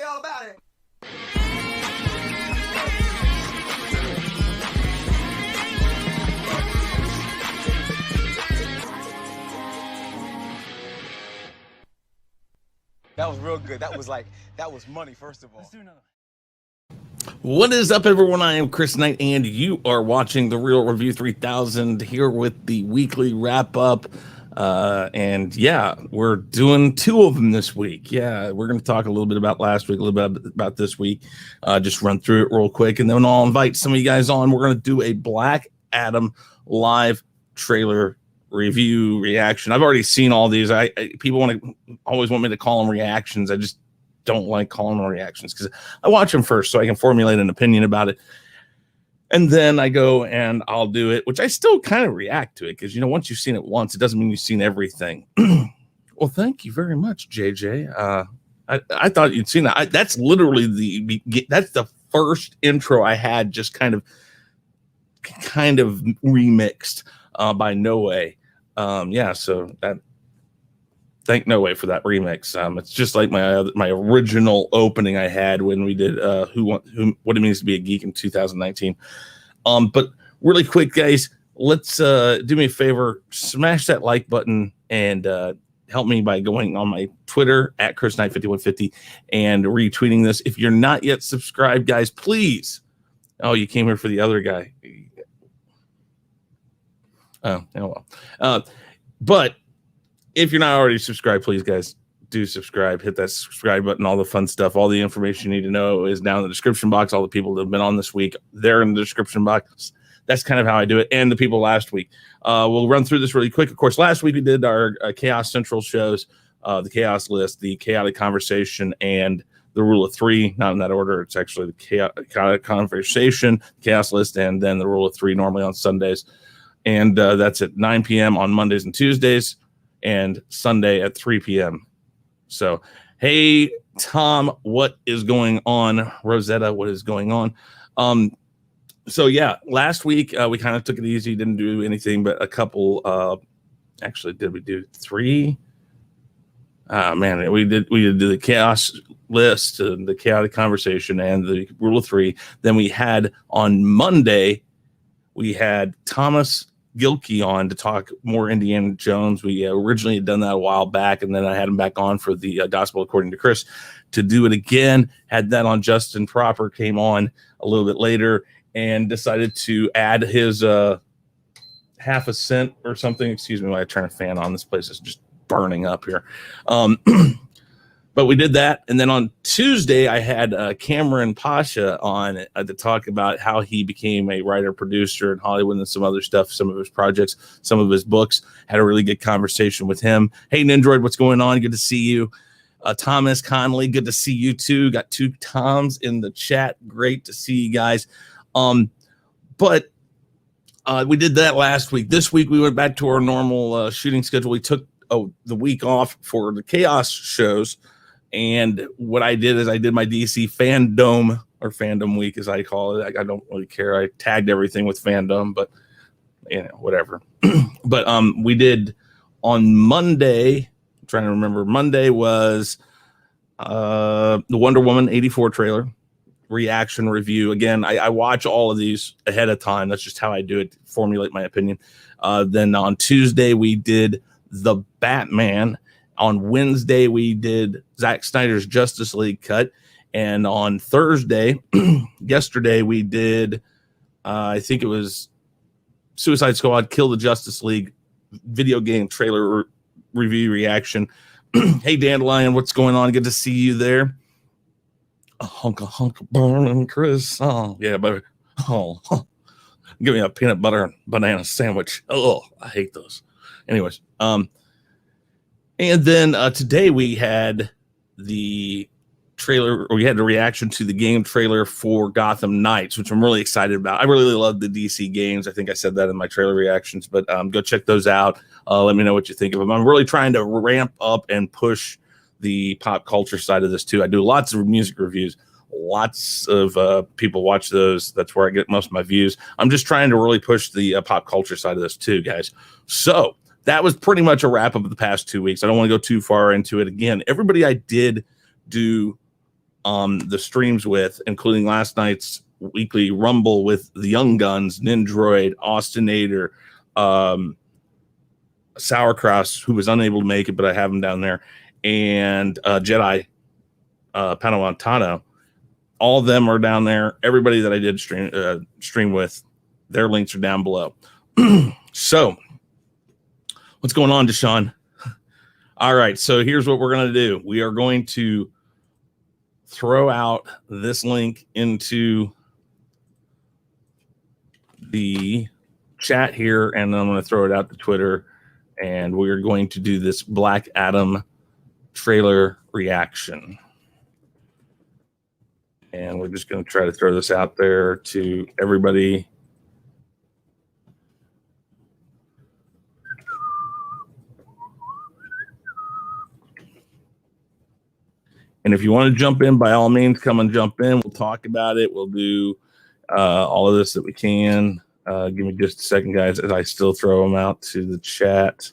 all about it. That was real good. That was money, first of all. Let's do another. What is up, everyone? I am chrisknight, and you are watching The Real Review 3000 here with the weekly wrap-up. And yeah, we're doing two of them this week. Yeah, we're going to talk a little bit about last week, a little bit about this week. Just run through it real quick, and then I'll invite some of you guys on. We're going to do a Black Adam live trailer review reaction. I've already seen all these. People always want me to call them reactions. I just don't like calling them reactions because I watch them first so I can formulate an opinion about it, and then I go and I'll do it, which I still kind of react to it because, you know, once you've seen it once, it doesn't mean you've seen everything. Well, thank you very much, JJ. I thought you'd seen that. That's literally that's the first intro I had, just kind of remixed by No Way. Yeah, so thank No Way for that remix. It's just like my original opening I had when we did What It Means to Be a Geek in 2019. But really quick, guys, let's do me a favor, smash that like button and help me by going on my Twitter at chrisknight5150 and retweeting this. If you're not yet subscribed, guys, please. Oh, you came here for the other guy. Oh well. But if you're not already subscribed, please, guys, do subscribe. Hit that subscribe button. All the fun stuff, all the information you need to know is down in the description box. All the people that have been on this week, they're in the description box. That's kind of how I do it. And the people last week. We'll run through this really quick. Of course, last week we did our Chaos Central shows, the Chaos List, the Chaotic Conversation, and the Rule of Three. Not in that order. It's actually the Chaotic Conversation, Chaos List, and then the Rule of Three normally on Sundays. And that's at 9 p.m. on Mondays and Tuesdays, and Sunday at 3 p.m. So, hey, Tom, what is going on? Rosetta, what is going on? So, yeah, last week we kind of took it easy, didn't do anything but a couple. Actually, did we do three? Man, we did the Chaos List, the Chaotic Conversation, and the Rule of Three. Then we had on Monday, we had Thomas Gilkey on to talk more Indiana Jones. We originally had done that a while back, and then I had him back on for the Gospel According to Chris to do it again. Had that on. Justin Proper came on a little bit later and decided to add his half a cent or something. Excuse me while I turn a fan on. This place is just burning up here. But we did that, and then on Tuesday I had Kamran Pasha on to talk about how he became a writer, producer in Hollywood and some other stuff, some of his projects, some of his books. Had a really good conversation with him. Hey, Nindroid, what's going on? Good to see you. Thomas Connolly, good to see you too. Got two Toms in the chat. Great to see you guys. But we did that last week. This week we went back to our normal shooting schedule. We took the week off for the Chaos shows. And what I did is I did my DC fandom, or fandom week as I call it. I don't really care. I tagged everything with fandom, but you know, whatever. But we did on Monday, I'm trying to remember, Monday was the Wonder Woman 84 trailer reaction review. Again, I watch all of these ahead of time. That's just how I do it, formulate my opinion. Then on Tuesday we did the Batman. On Wednesday, we did Zack Snyder's Justice League cut. And on Thursday, yesterday, we did, I think it was Suicide Squad, Kill the Justice League video game trailer review reaction. Hey, Dandelion, what's going on? Good to see you there. A hunk of burning Chris. Oh, yeah, but give me a peanut butter and banana sandwich. Oh, I hate those. Anyways, and then today we had the trailer, or we had a reaction to the game trailer for Gotham Knights, which I'm really excited about. I really love the DC games. I think I said that in my trailer reactions, but go check those out. Let me know what you think of them. I'm really trying to ramp up and push the pop culture side of this too. I do lots of music reviews. Lots of people watch those. That's where I get most of my views. I'm just trying to really push the pop culture side of this too, guys. So that was pretty much a wrap up of the past 2 weeks. I don't want to go too far into it. Again, everybody I did do the streams with, including last night's weekly Rumble with the Young Guns, Nindroid, Austinator, Sour Krause, who was unable to make it, but I have him down there, and JediPadawanTano. All of them are down there. Everybody that I did stream with, their links are down below. So, what's going on, Deshaun? All right, so here's what we're going to do. We are going to throw out this link into the chat here, and then I'm going to throw it out to Twitter, and we're going to do this Black Adam trailer reaction. And we're just going to try to throw this out there to everybody. And if you want to jump in, by all means, come and jump in. We'll talk about it. We'll do all of this that we can. Give me just a second, guys, as I still throw them out to the chat,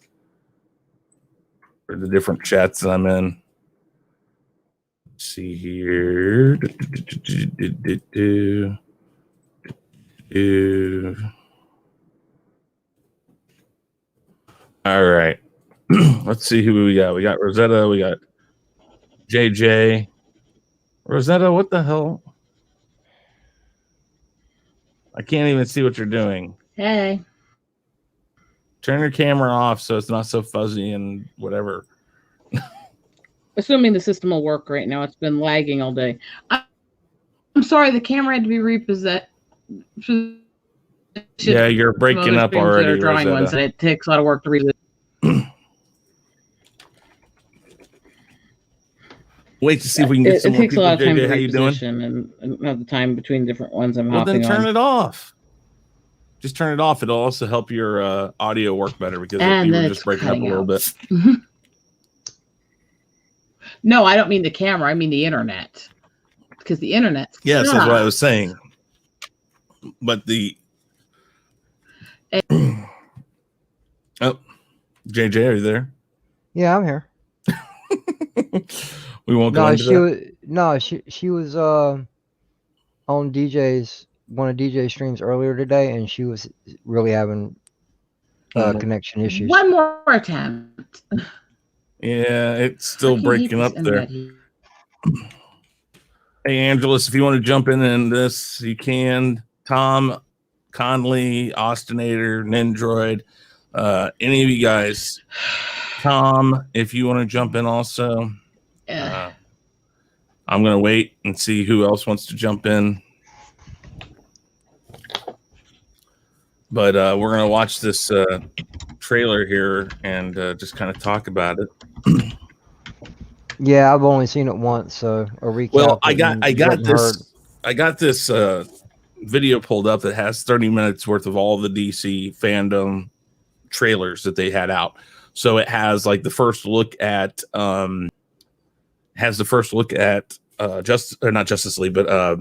or the different chats that I'm in. Let's see here. All right. Let's see who we got. We got Rosetta. We got JJ. Rosetta, what the hell? I can't even see what you're doing. Hey. Turn your camera off so it's not so fuzzy and whatever. Assuming the system will work right now. It's been lagging all day. I'm sorry, the camera had to be repossessed. Yeah, you're breaking up already. Drawing ones, and it takes a lot of work to reset. Wait to see if we can get some more takes people. A lot of time JJ, to how you doing? And have the time between different ones. I'm well, hopping then turn on. it off. Just turn it off. It'll also help your audio work better, because And you were just breaking up a little bit. No, I don't mean the camera. I mean the internet. Because the internet. Yes, that's what I was saying. But the oh, JJ, are you there? Yeah, I'm here. We won't go into that. She was on one of DJ's streams earlier today, and she was really having connection issues. One more attempt. Yeah, it's still breaking up there. Hey, Angelus, if you want to jump in this, you can. Tom, Conley, Austinator, Nindroid, any of you guys. Tom, if you want to jump in also. I'm going to wait and see who else wants to jump in. But we're going to watch this trailer here and just kind of talk about it. Yeah, I've only seen it once, so a recap. Well, I got this video pulled up that has 30 minutes worth of all the DC fandom trailers that they had out. So it has like the first look at Justice League, but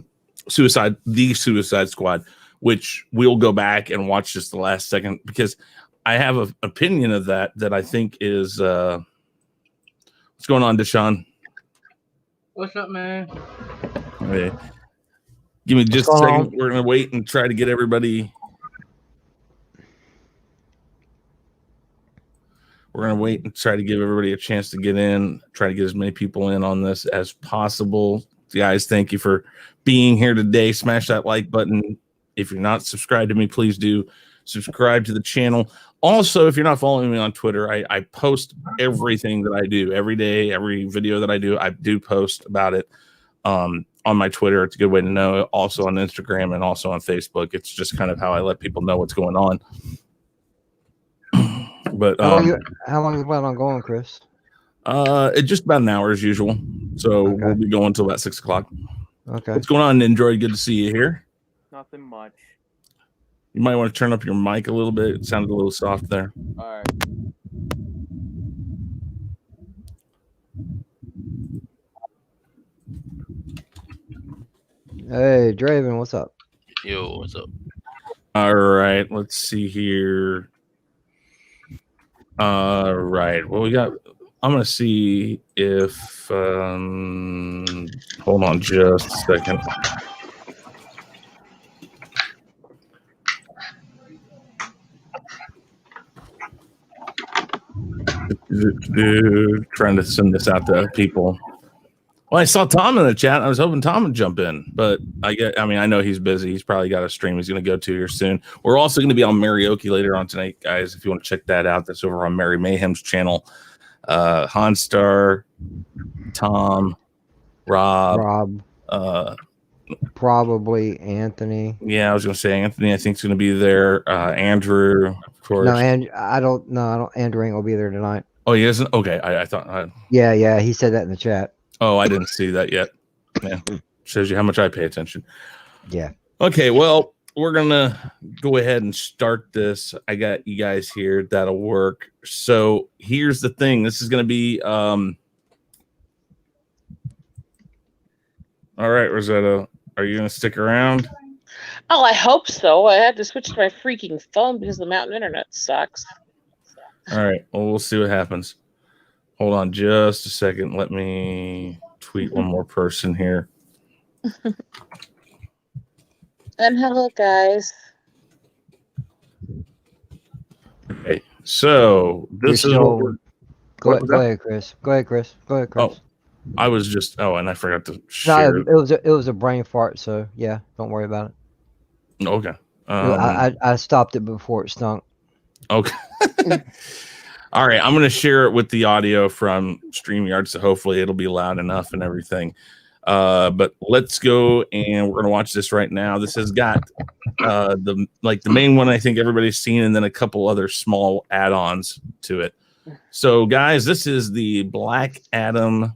Suicide Squad, which we'll go back and watch just the last second, because I have an opinion of that I think is what's going on, Deshaun? What's up, man? Okay. Give me just a second. We're gonna wait and try to get everybody. We're going to wait and try to give everybody a chance to get in, try to get as many people in on this as possible. Guys, thank you for being here today. Smash that like button. If you're not subscribed to me, please do subscribe to the channel. Also, if you're not following me on Twitter, I post everything that I do every day. Every video that I do post about it on my Twitter. It's a good way to know. Also on Instagram and also on Facebook. It's just kind of how I let people know what's going on. But how long you plan on going, Chris? It's just about an hour as usual. So we'll be going until about 6 o'clock. Okay. What's going on, Nindroid? Good to see you here. Nothing much. You might want to turn up your mic a little bit. It sounded a little soft there. All right. Hey, Draven, what's up? Yo, what's up? All right, let's see here. All right. Well, we got I'm gonna see if hold on just a second. Trying to send this out to people. Well, I saw Tom in the chat. I was hoping Tom would jump in, but I know he's busy. He's probably got a stream he's going to go to here soon. We're also going to be on Marioki later on tonight, guys. If you want to check that out, that's over on Mary Mayhem's channel. HanStar, Tom, Rob, probably Anthony. Yeah, I was going to say Anthony. I think is going to be there. Andrew, of course. No, and I don't. Andrew ain't gonna be there tonight. Oh, he isn't. Okay, I thought. Yeah, he said that in the chat. Oh, I didn't see that yet. Yeah, shows you how much I pay attention. Yeah. Okay, well, we're gonna go ahead and start this. I got you guys here. That'll work. So here's the thing. This is gonna be all right, Rosetta. Are you gonna stick around? Oh, I hope so. I had to switch to my freaking phone because the mountain internet sucks. All right. Well, we'll see what happens. Hold on just a second. Let me tweet one more person here. And hello, guys. Okay. So this is what we're... Go ahead, Chris. Oh, I was just... Oh, and I forgot to share. No, it was a brain fart, so yeah, don't worry about it. Okay. I stopped it before it stunk. Okay. All right. I'm going to share it with the audio from StreamYard, so hopefully it'll be loud enough and everything. But let's go, and we're going to watch this right now. This has got the main one I think everybody's seen, and then a couple other small add-ons to it. So, guys, this is the Black Adam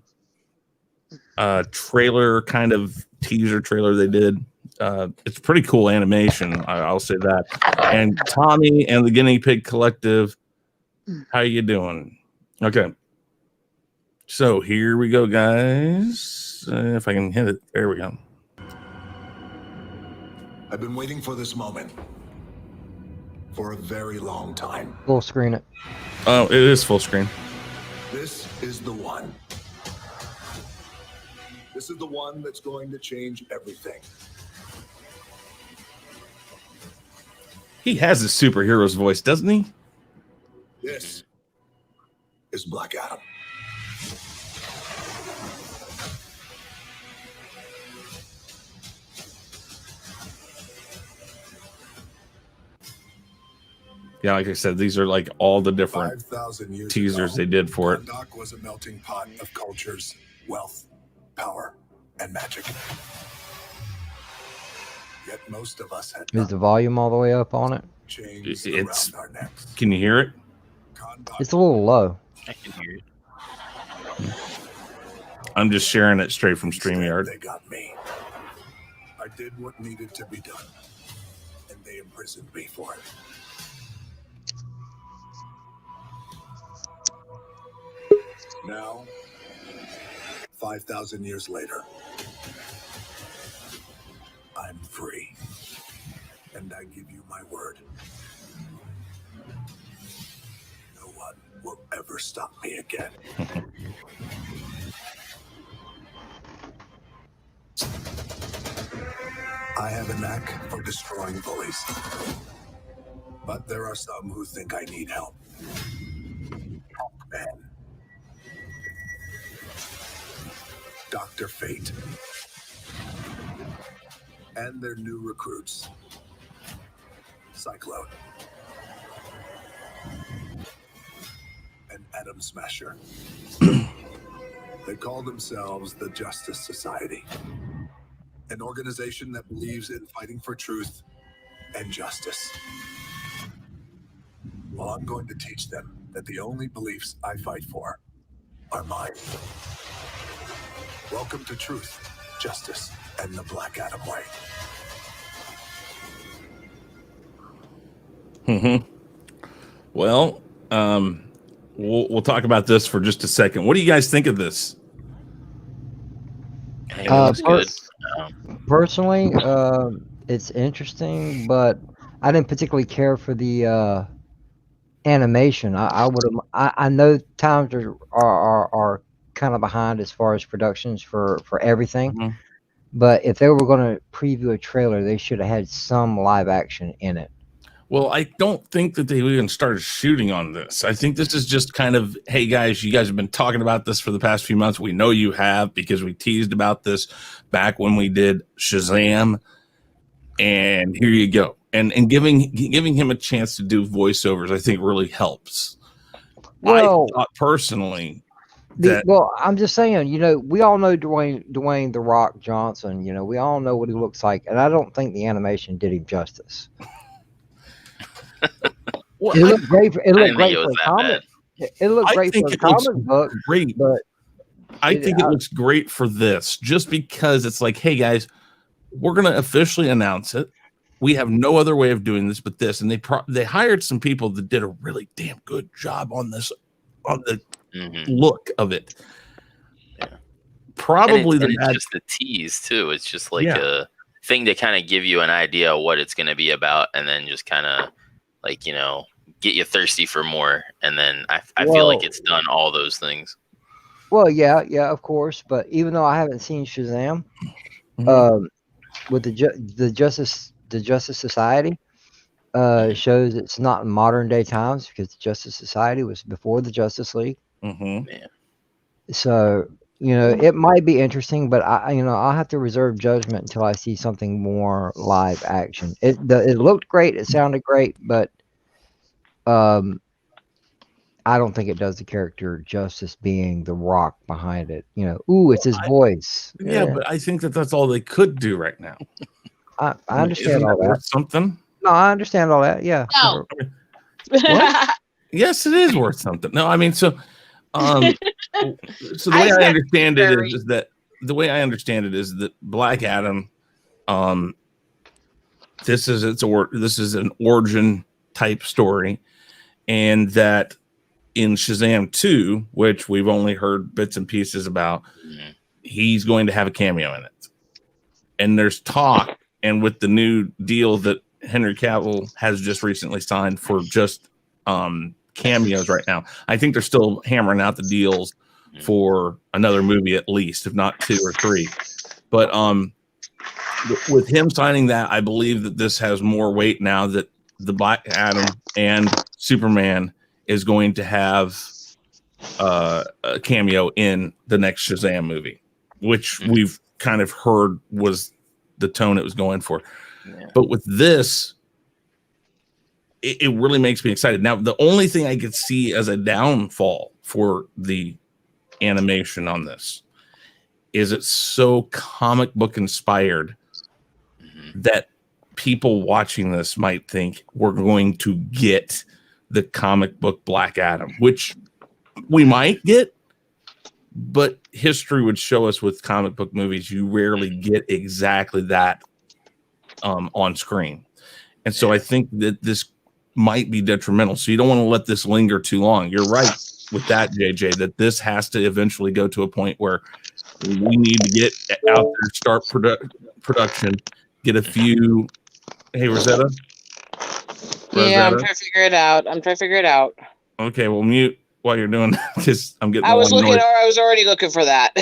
trailer, kind of teaser trailer they did. It's pretty cool animation, I'll say that. And Tommy and the Guinea Pig Collective, how you doing? Okay. So here we go, guys. If I can hit it. There we go. I've been waiting for this moment for a very long time. Full screen it. Oh, it is full screen. This is the one. This is the one that's going to change everything. He has a superhero's voice, doesn't he? This is Black Adam. Yeah, like I said, these are like all the different 5,000 years teasers ago, they did for it. Kahndaq was a melting pot of cultures, wealth, power, and magic. Yet most of us had Is the volume all the way up on it? chains It's. around our necks. Can you hear it? Kahndaq It's a little low. I can hear it. I'm just sharing it straight from Instead, StreamYard. They got me. I did what needed to be done, and they imprisoned me for it. Now, 5,000 years later, I'm free, and I give you my word. No one will ever stop me again. I have a knack for destroying bullies, but there are some who think I need help. Hawkman, Dr. Fate, and their new recruits, Cyclone and Atom Smasher. They call themselves the Justice Society, an organization that believes in fighting for truth and justice. Well, I'm going to teach them that the only beliefs I fight for are mine. Welcome to Truth, Justice, and the Black Adam Way. Well, we'll talk about this for just a second. What do you guys think of this? Hey, it looks good. Personally, it's interesting, but I didn't particularly care for the animation. I know times are kind of behind as far as productions for everything. Mhm. But if they were going to preview a trailer, they should have had some live action in it. Well, I don't think that they even started shooting on this. I think this is just kind of, hey guys, you guys have been talking about this for the past few months. We know you have because we teased about this back when we did Shazam. And here you go. And giving him a chance to do voiceovers, I think really helps. Well, I thought personally that I'm just saying, we all know Dwayne the Rock Johnson. We all know what he looks like, and I don't think the animation did him justice. well, It looked great. It looked think great it for was the that comic. It looked I great think for the it looks comic book, great. but I think it looks great for this, just because it's like, hey guys, we're gonna officially announce it. We have no other way of doing this but this, and they hired some people that did a really damn good job on this, on the look of it. Yeah. Probably and it's just a tease too. It's just like Yeah. a thing to kind of give you an idea of what it's going to be about, and then just kind of like get you thirsty for more. And then I feel like it's done all those things. Well, yeah, of course. But even though I haven't seen Shazam, with the Justice Society, shows it's not in modern day times because the Justice Society was before the Justice League. Yeah. So it might be interesting, but I'll have to reserve judgment until I see something more live action. It looked great, it sounded great, but I don't think it does the character justice, being the Rock behind it. It's his voice. Yeah, but I think that's all they could do right now. I understand Isn't all that that. worth something? No, I understand all that. Yeah. No. What? Yes, it is worth something. No, I mean, so the way I understand it is that Black Adam, this is an origin type story, and that in Shazam 2, which we've only heard bits and pieces about, he's going to have a cameo in it. And there's talk, and with the new deal that Henry Cavill has just recently signed for just cameos right now, I think they're still hammering out the deals for another movie at least, if not 2 or 3. But with him signing that, I believe that this has more weight now that the Black Adam and Superman is going to have a cameo in the next Shazam movie, which we've kind of heard was the tone it was going for. Yeah. But with this, it really makes me excited. Now, the only thing I could see as a downfall for the animation on this is it's so comic book inspired that people watching this might think we're going to get the comic book Black Adam, which we might get, but history would show us with comic book movies, you rarely get exactly that on screen. And so I think that this might be detrimental. So you don't want to let this linger too long. You're right with that, JJ, that this has to eventually go to a point where we need to get out there, start production, get a few. Hey, Rosetta. Yeah, I'm trying to figure it out. Okay, well, mute while you're doing that because I'm getting. I was already looking for that.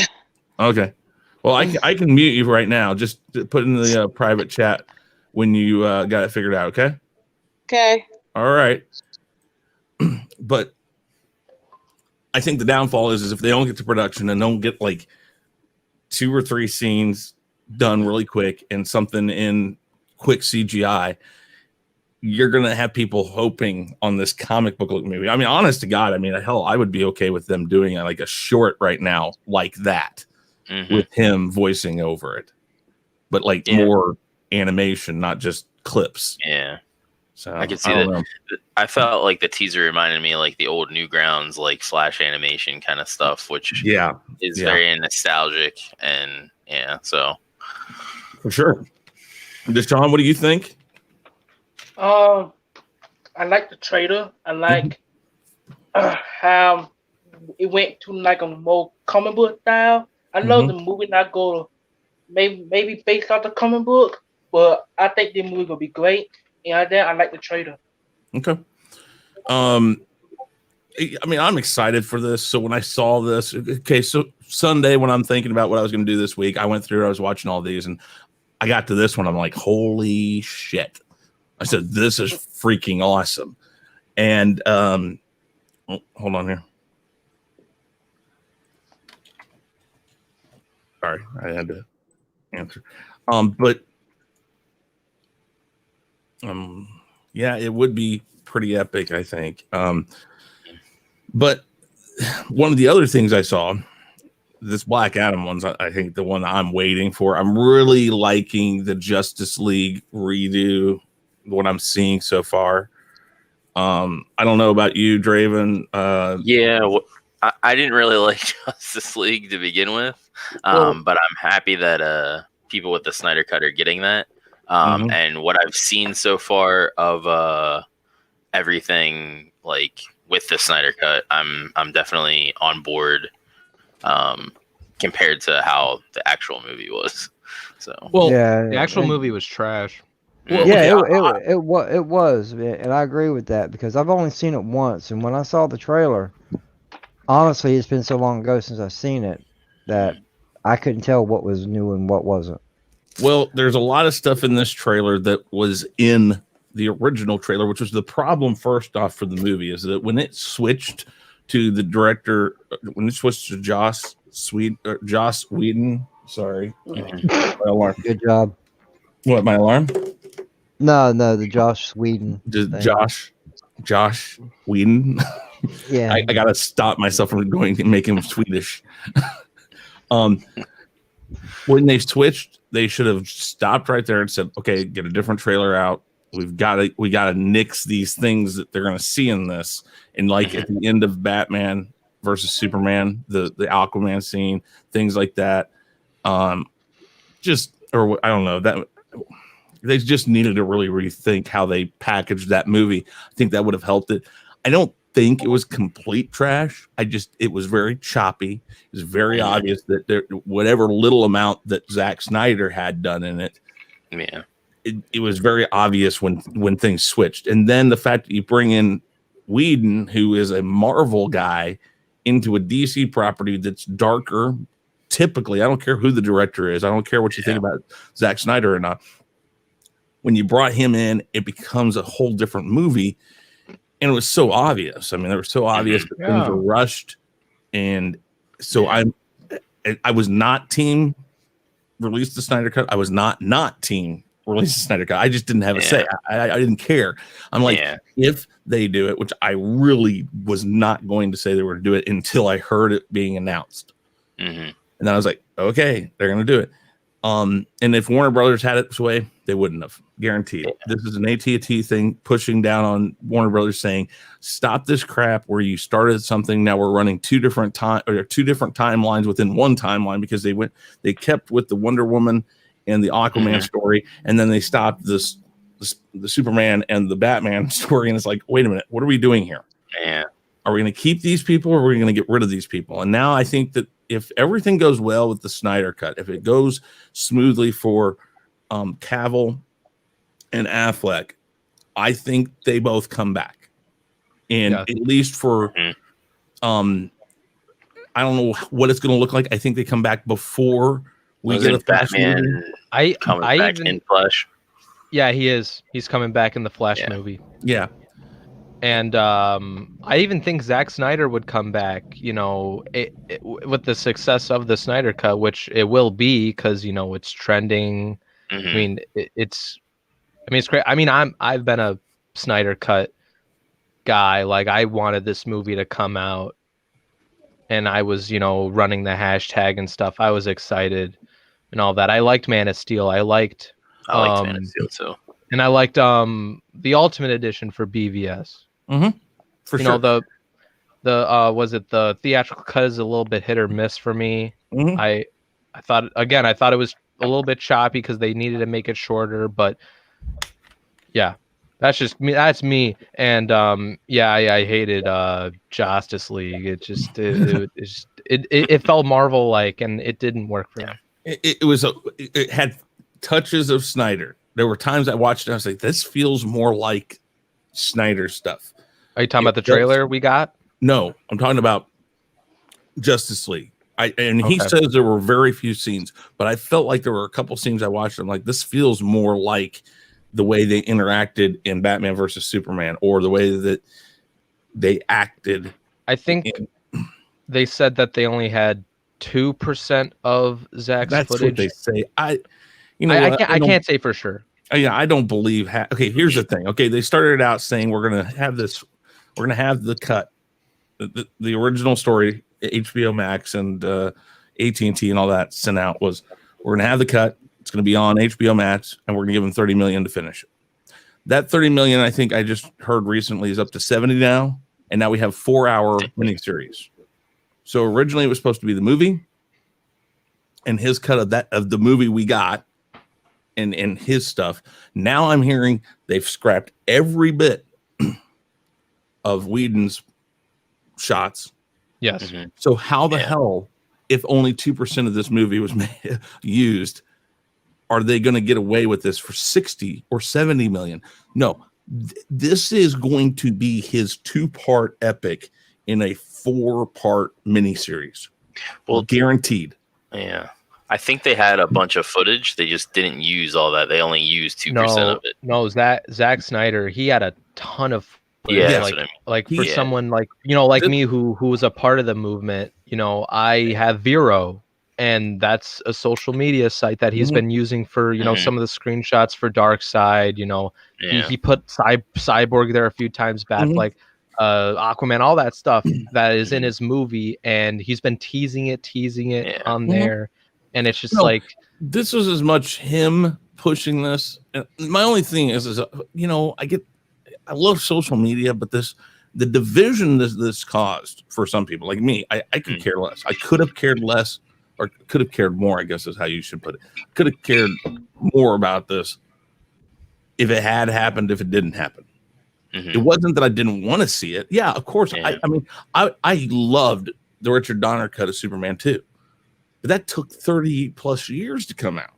Okay, well, I can mute you right now. Just put in the private chat when you got it figured out. Okay. Okay. All right. But I think the downfall is if they don't get to production and don't get like 2 or 3 scenes done really quick and something in quick CGI, you're going to have people hoping on this comic book movie. I mean, honest to God, I mean, hell, I would be okay with them doing like a short right now like that with him voicing over it, but like more animation, not just clips. Yeah. So I can see that. I felt like the teaser reminded me of like the old Newgrounds, like Flash animation kind of stuff, which is very nostalgic. And so for sure. Deshaun, what do you think? I like the trailer. I like how it went to like a more comic book style. I love the movie not go maybe based off the comic book, but I think the movie will be great. And then I like the trailer. Okay. I mean, I'm excited for this. So when I saw this, okay, so Sunday when I'm thinking about what I was going to do this week, I went through, I was watching all these, and I got to this one. I'm like, holy shit. I said, this is freaking awesome. And hold on here. Sorry, I had to answer. Yeah, it would be pretty epic, I think. But one of the other things I saw, this Black Adam one's, I think the one I'm waiting for. I'm really liking the Justice League redo, what I'm seeing so far. I don't know about you, Draven. Yeah, I didn't really like Justice League to begin with, but I'm happy that people with the Snyder Cut are getting that. And what I've seen so far of everything, like with the Snyder Cut, I'm definitely on board compared to how the actual movie was. So the actual movie was trash. Well, it was, and I agree with that because I've only seen it once, and when I saw the trailer, honestly, it's been so long ago since I've seen it that I couldn't tell what was new and what wasn't. Well, there's a lot of stuff in this trailer that was in the original trailer, which was the problem first off for the movie, is that when it switched to the director, when it switched to Joss Whedon, sorry. My alarm. Good job. What, my alarm? No, the Josh Whedon. Josh Whedon. Yeah. I gotta stop myself from going and making him Swedish. When they switched, they should have stopped right there and said, okay, get a different trailer out. We gotta nix these things that they're gonna see in this. And like at the end of Batman versus Superman, the Aquaman scene, things like that. I don't know, that they just needed to really rethink how they packaged that movie. I think that would have helped it. I don't think it was complete trash. It was very choppy. It was very obvious that whatever little amount that Zack Snyder had done in it, it was very obvious when things switched. And then the fact that you bring in Whedon, who is a Marvel guy, into a DC property that's darker. Typically, I don't care who the director is. I don't care what you think about Zack Snyder or not. When you brought him in, it becomes a whole different movie. And it was so obvious. I mean, they were so obvious that things were rushed. And so I was not team release the Snyder Cut. I was not team release the Snyder Cut. I just didn't have a say. I didn't care. I'm like, if they do it, which I really was not going to say they were going to do it until I heard it being announced. And then I was like, okay, they're going to do it. And if Warner Brothers had it this way, they wouldn't have. Guaranteed. This is an AT&T thing pushing down on Warner Brothers saying, stop this crap where you started something. Now we're running two different timelines within one timeline, because they kept with the Wonder Woman and the Aquaman story, and then they stopped the Superman and the Batman story. And it's like, wait a minute, what are we doing here? Are we going to keep these people, or are we going to get rid of these people? And now I think that if everything goes well with the Snyder Cut, if it goes smoothly for Cavill and Affleck, I think they both come back. And at least for I don't know what it's going to look like. I think they come back before we get a Flash movie. Back in Flash. Yeah, he is. He's coming back in the Flash movie. Yeah. And I even think Zack Snyder would come back, with the success of the Snyder Cut, which it will be, because it's trending. I mean, it's great. I mean, I've been a Snyder Cut guy. Like, I wanted this movie to come out, and I was running the hashtag and stuff. I was excited and all that. I liked Man of Steel. I liked Man of Steel too. And I liked the Ultimate Edition for BVS. For sure. The was it the theatrical cut is a little bit hit or miss for me. I thought it was a little bit choppy because they needed to make it shorter, but that's just me. That's me. And I hated Justice League. It felt Marvel like, and it didn't work for me. It had touches of Snyder. There were times I watched it, I was like, this feels more like Snyder stuff. Are you talking about the trailer we got? No, I'm talking about Justice League. He Okay. says there were very few scenes, but I felt like there were a couple scenes I watched. I'm like, this feels more like the way they interacted in Batman versus Superman, or the way that they acted. I think they said that they only had 2% of Zach's That's footage. what they say. I can't say for sure. Yeah, I don't believe. Okay, here's the thing. Okay, they started out saying we're gonna have the cut, the original story, HBO Max and AT&T and all that sent out was we're gonna have the cut. It's gonna be on HBO Max, and we're gonna give them $30 million to finish it. That $30 million, I think I just heard recently, is up to 70 now, and now we have 4-hour miniseries. So originally it was supposed to be the movie, and his cut of the movie we got. And his stuff. Now I'm hearing they've scrapped every bit of Whedon's shots. Yes. Mm-hmm. So how the hell, if only 2% of this movie was used, are they going to get away with this for 60 or 70 million? No, this is going to be his 2-part epic in a 4-part miniseries. Well, guaranteed. Yeah. I think they had a bunch of footage. They just didn't use all that. They only used 2% of it. No, Zack Snyder, he had a ton of footage. Yeah, that's what I mean. Like for someone like me who was a part of the movement, I have Vero, and that's a social media site that he's been using for, some of the screenshots for Darkseid. He put Cyborg there a few times back, like Aquaman, all that stuff that is in his movie, and he's been teasing it on there. And it's just this was as much him pushing this. My only thing is I love social media, but the division this caused for some people like me, I could care less. I could have cared less, or could have cared more, I guess is how you should put it. Could have cared more about this if it had happened, if it didn't happen. Mm-hmm. It wasn't that I didn't want to see it. Yeah, of course. Yeah. I loved the Richard Donner cut of Superman 2. But that took 30 plus years to come out.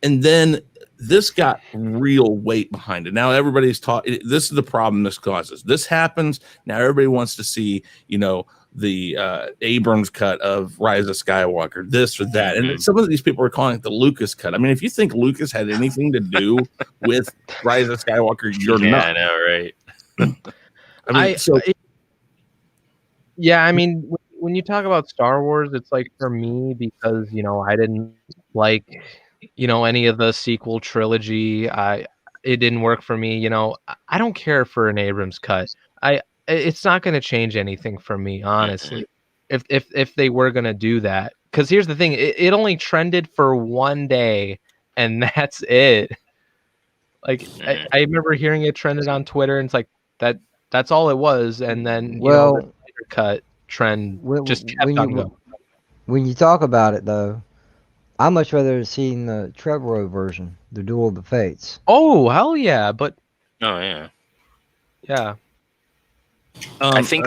And then this got real weight behind it. Now everybody's talking. This is the problem this causes. This happens. Now everybody wants to see, the Abrams cut of Rise of Skywalker, this or that. And some of these people are calling it the Lucas cut. I mean, if you think Lucas had anything to do with Rise of Skywalker, you're not. I know, right? When you talk about Star Wars, it's like for me, because I didn't like any of the sequel trilogy. It didn't work for me. I don't care for an Abrams cut. It's not going to change anything for me, honestly. If they were going to do that, because here's the thing, it only trended for one day, and that's it. Like I remember hearing it trended on Twitter, and it's like that's all it was, and then the cut trend just kept on going. When you talk about it, though, I much rather have seen the Trevorrow version, the Duel of the Fates. Oh hell yeah! But yeah. I think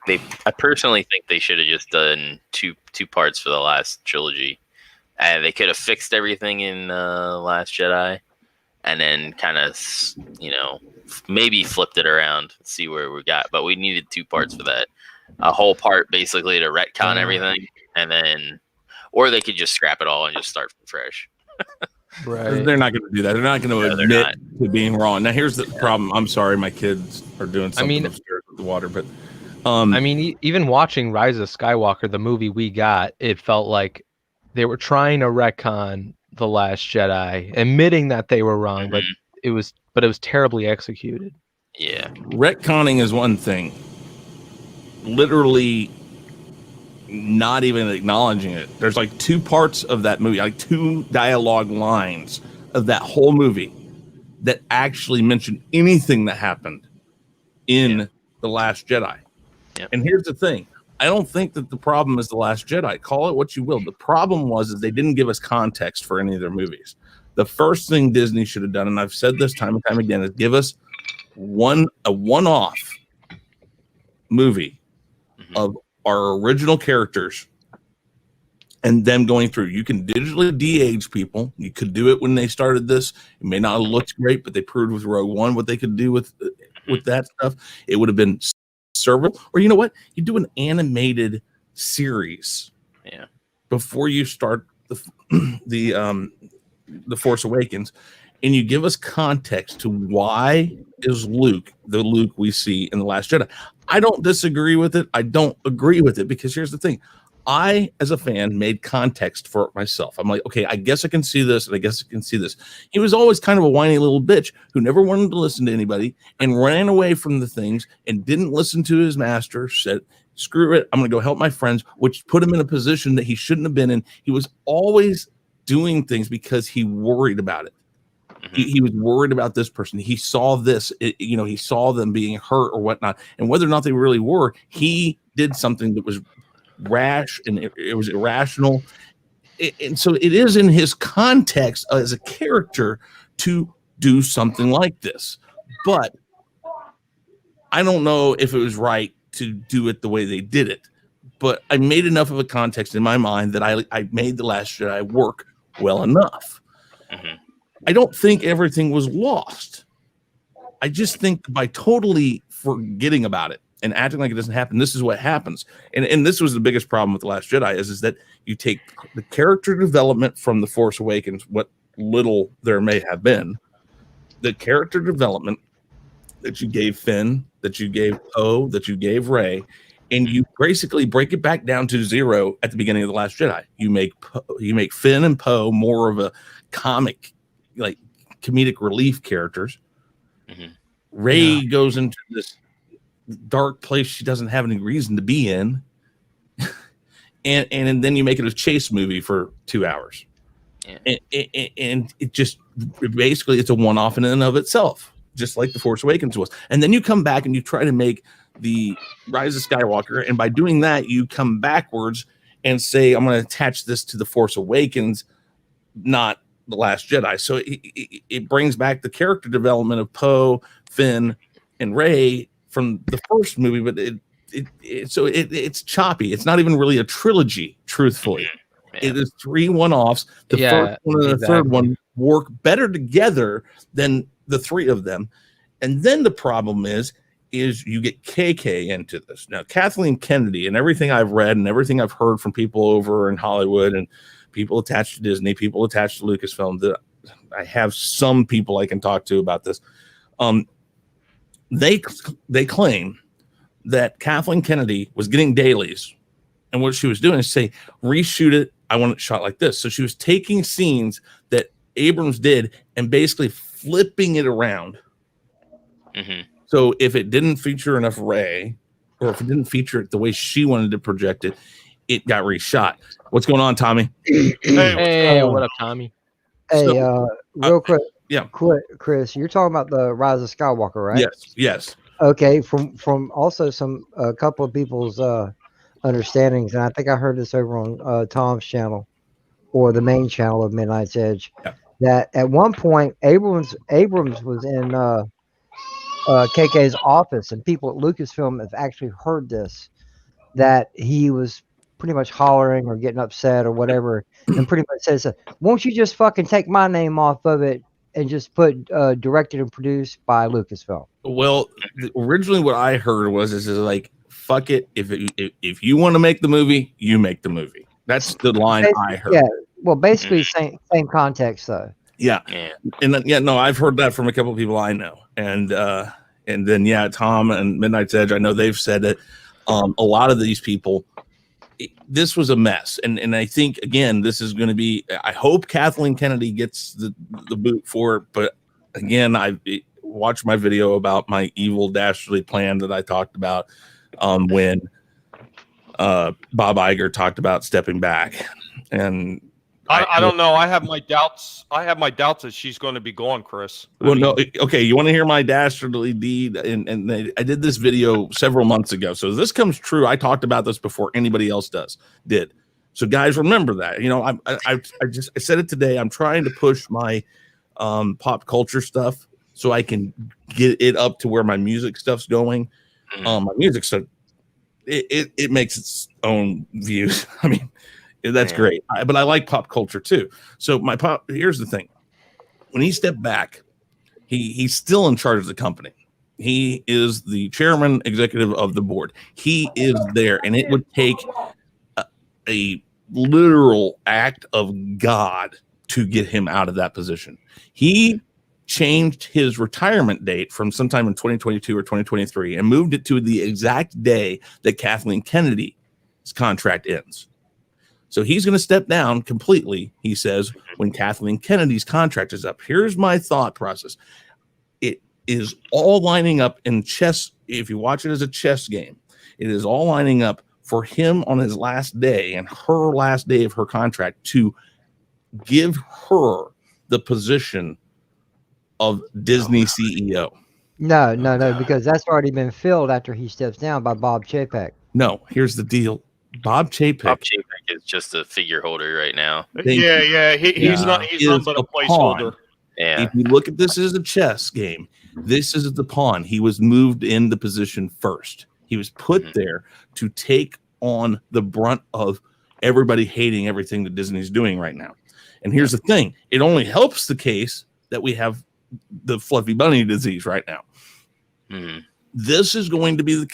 I personally think they should have just done two parts for the last trilogy, and they could have fixed everything in Last Jedi, and then kind of maybe flipped it around, see where we got. But we needed 2 parts for that. A whole part basically to retcon everything, and then, or they could just scrap it all and just start from fresh. Right. They're not going to do that. They're not going to admit to being wrong. Now, here's the problem. I'm sorry, my kids are doing something upstairs with the water, but even watching Rise of Skywalker, the movie we got, it felt like they were trying to retcon The Last Jedi, admitting that they were wrong, but it was terribly executed. Yeah, retconning is one thing. Literally not even acknowledging it. There's like 2 parts of that movie, like 2 dialogue lines of that whole movie that actually mention anything that happened in The Last Jedi. Yep. And here's the thing. I don't think that the problem is The Last Jedi. Call it what you will. The problem was they didn't give us context for any of their movies. The first thing Disney should have done, and I've said this time and time again, is give us a one-off movie of our original characters and them going through. You can digitally de-age people. You could do it when they started this. It may not have looked great, but they proved with Rogue One what they could do with with that stuff, it would have been serviceable. Or you know what? You do an animated series before you start the Force Awakens, and you give us context to why is Luke the Luke we see in The Last Jedi. I don't disagree with it. I don't agree with it, because here's the thing. I, as a fan, made context for it myself. I'm like, okay, I guess I can see this, and I guess I can see this. He was always kind of a whiny little bitch who never wanted to listen to anybody and ran away from the things and didn't listen to his master, said, screw it, I'm going to go help my friends, which put him in a position that he shouldn't have been in. He was always doing things because he worried about it. He was worried about this person. He saw this, he saw them being hurt or whatnot. And whether or not they really were, he did something that was rash and it was irrational. And so it is in his context as a character to do something like this. But I don't know if it was right to do it the way they did it. But I made enough of a context in my mind that I made The Last Jedi work well enough. I don't think everything was lost. I just think by totally forgetting about it and acting like it doesn't happen, this is what happens. And this was the biggest problem with The Last Jedi is that you take the character development from The Force Awakens, what little there may have been, the character development that you gave Finn, that you gave Poe, that you gave Rey, and you basically break it back down to zero at the beginning of The Last Jedi. You make Finn and Poe more of a comic, like comedic relief characters. Rey goes into this dark place she doesn't have any reason to be in, and then you make it a chase movie for 2 hours, and it just basically it's a one-off in and of itself, just like The Force Awakens was. And then you come back and you try to make the Rise of Skywalker, and by doing that you come backwards and say, I'm going to attach this to The Force Awakens, not The Last Jedi. So it brings back the character development of Poe, Finn, and Rey from the first movie, but it's choppy. It's not even really a trilogy, truthfully. It is 3 one-offs. The first one and the third one work better together than the 3 of them. And then the problem is you get KK into this. Now, Kathleen Kennedy, and everything I've read and everything I've heard from people over in Hollywood and people attached to Disney, people attached to Lucasfilm, that I have some people I can talk to about this. They claim that Kathleen Kennedy was getting dailies, and what she was doing is say, reshoot it, I want it shot like this. So she was taking scenes that Abrams did and basically flipping it around. So if it didn't feature enough Rey, or if it didn't feature it the way she wanted to project it, it got reshot. What's going on, Tommy? Hey, what up, Tommy? Hey, real quick. Yeah, Chris, you're talking about the Rise of Skywalker, right? Yes. Okay, from also a couple of people's understandings, and I think I heard this over on Tom's channel or the main channel of Midnight's Edge, that at one point Abrams was in KK's office, and people at Lucasfilm have actually heard this, that he was pretty much hollering or getting upset or whatever, and pretty much says, won't you just fucking take my name off of it and just put directed and produced by Lucasfilm? Well, originally what I heard is like, fuck it, if you want to make the movie, you make the movie. That's the line I heard. Yeah, well, basically same context though. Yeah. And no, I've heard that from a couple of people I know, and then Tom and Midnight's Edge, I know they've said that a lot of these people, this was a mess, and I think again this is going to be. I hope Kathleen Kennedy gets the boot for it, but again, I watched my video about my evil dastardly plan that I talked about when Bob Iger talked about stepping back, and I don't know. I have my doubts. That she's going to be gone, Chris. No. Okay. You want to hear my dastardly deed? And I did this video several months ago, so this comes true. I talked about this before anybody else did. So guys, remember that. I said it today. I'm trying to push my pop culture stuff so I can get it up to where my music stuff's going. My music stuff, it makes its own views. I mean. That's great, but I like pop culture too. So here's the thing: when he stepped back, he's still in charge of the company. He is the chairman executive of the board. He is there, and it would take a literal act of God to get him out of that position. He changed his retirement date from sometime in 2022 or 2023 and moved it to the exact day that Kathleen Kennedy's contract ends. So he's going to step down completely, he says, when Kathleen Kennedy's contract is up. Here's my thought process. It is all lining up in chess. If you watch it as a chess game, it is all lining up for him on his last day and her last day of her contract to give her the position of Disney CEO. No, because that's already been filled after he steps down by Bob Chapek. No, here's the deal. Bob Chapek is just a figure holder right now. He's not but a placeholder. Yeah. If you look at this as a chess game, this is the pawn. He was moved in the position first. He was put there to take on the brunt of everybody hating everything that Disney's doing right now. And here's the thing. It only helps the case that we have the fluffy bunny disease right now. This is going to be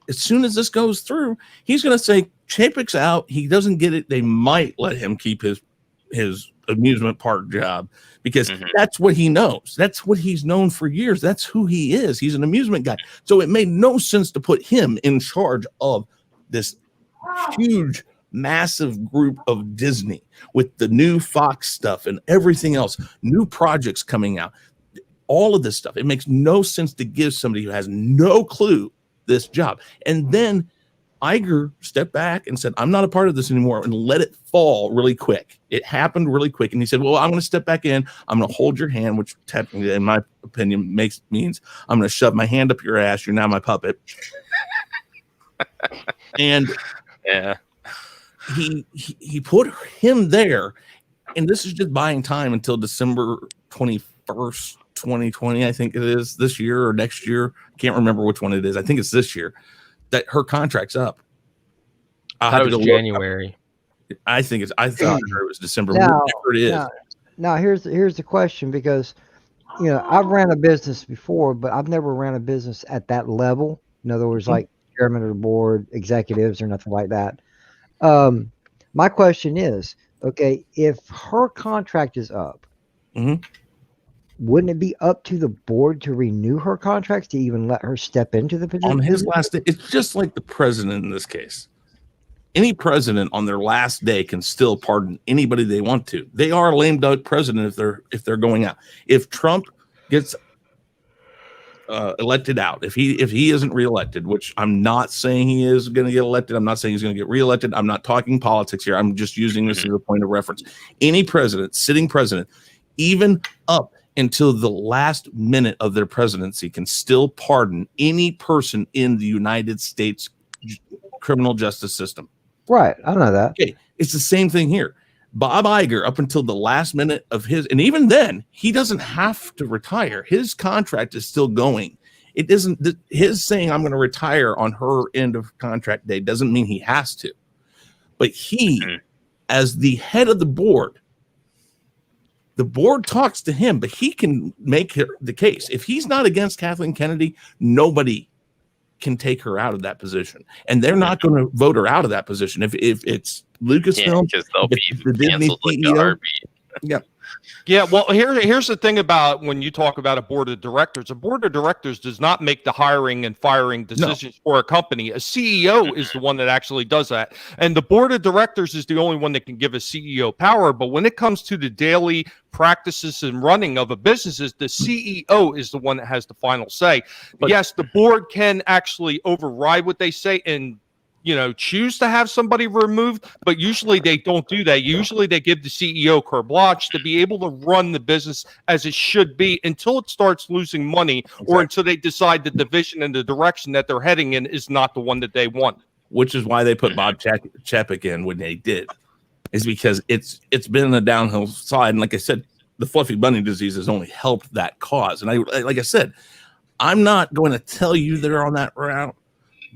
as soon as this goes through, he's going to say Chapek's out. He doesn't get it. They might let him keep his amusement park job because that's what he knows. That's what he's known for years. That's who he is. He's an amusement guy. So it made no sense to put him in charge of this huge, massive group of Disney with the new Fox stuff and everything else, new projects coming out. All of this stuff. It makes no sense to give somebody who has no clue this job. And then Iger stepped back and said, I'm not a part of this anymore, and let it fall really quick. It happened really quick. And he said, well, I'm going to step back in. I'm going to hold your hand, which technically, in my opinion, means I'm going to shove my hand up your ass. You're now my puppet. And he put him there. And this is just buying time until December 21st. 2020, I think it is this year or next year. Can't remember which one it is. I think it's this year that her contract's up. It was January. I thought it was December. Whatever it is. Now here's the question, because I've ran a business before, but I've never ran a business at that level. In other words, like chairman of the board, executives, or nothing like that. My question is, okay, if her contract is up, wouldn't it be up to the board to renew her contracts, to even let her step into the position? On his last day, it's just like the president in this case. Any president on their last day can still pardon anybody they want to. They are a lame duck president if they're going out. If Trump gets elected out, if he isn't reelected, which I'm not saying he is going to get elected, I'm not saying he's going to get reelected. I'm not talking politics here. I'm just using this as a point of reference. Any president, sitting president, even up until the last minute of their presidency, can still pardon any person in the United States criminal justice system. Right. I know that. Okay. It's the same thing here. Bob Iger, up until the last minute of his, and even then, he doesn't have to retire. His contract is still going. It isn't his saying I'm going to retire on her end of contract day doesn't mean he has to. But he, as the head of the board talks to him, but he can make the case. If he's not against Kathleen Kennedy, nobody can take her out of that position. And they're not going to vote her out of that position. If it's Lucasfilm, because they'll be the Disney canceled like a CEO, heartbeat. Yeah, well, here's the thing about when you talk about a board of directors. A board of directors does not make the hiring and firing decisions for a company. A CEO is the one that actually does that. And the board of directors is the only one that can give a CEO power. But when it comes to the daily practices and running of a business, the CEO is the one that has the final say. But yes, the board can actually override what they say and choose to have somebody removed, but usually they don't do that. Usually they give the CEO carte blanche to be able to run the business as it should be until it starts losing money or until they decide that the vision and the direction that they're heading in is not the one that they want. Which is why they put Bob Chapek in when they did, is because it's been a downhill side. And like I said, the fluffy bunny disease has only helped that cause. And like I said, I'm not going to tell you they're on that route,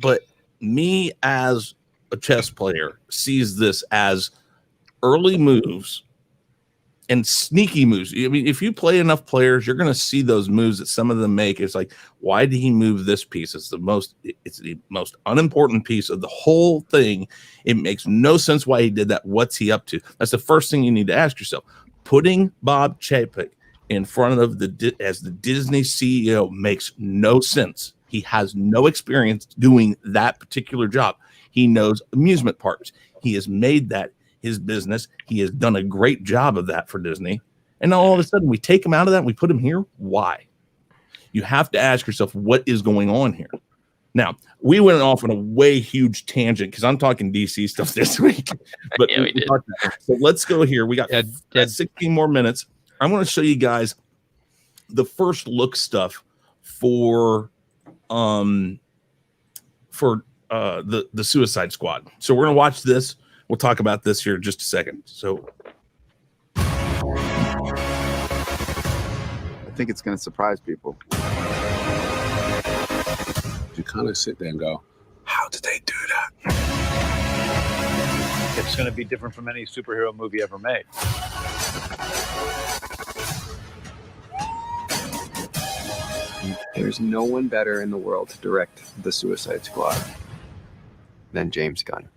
but me as a chess player sees this as early moves and sneaky moves. I mean, if you play enough players, you're going to see those moves that some of them make. It's like, why did he move this piece? It's the most unimportant piece of the whole thing. It makes no sense why he did that. What's he up to? That's the first thing you need to ask yourself. Putting Bob Chapek in front of as the Disney CEO makes no sense. He has no experience doing that particular job. He knows amusement parks. He has made that his business. He has done a great job of that for Disney. And now all of a sudden we take him out of that and we put him here. Why? You have to ask yourself, what is going on here? Now, we went off on a way huge tangent because I'm talking DC stuff this week. But yeah, we did. So let's go here. We got 16 more minutes. I want to show you guys the first look stuff for the Suicide Squad. So we're going to watch this. We'll talk about this here in just a second. So I think it's going to surprise people. You kind of sit there and go, how did they do that? It's going to be different from any superhero movie ever made. There's no one better in the world to direct the Suicide Squad than James Gunn.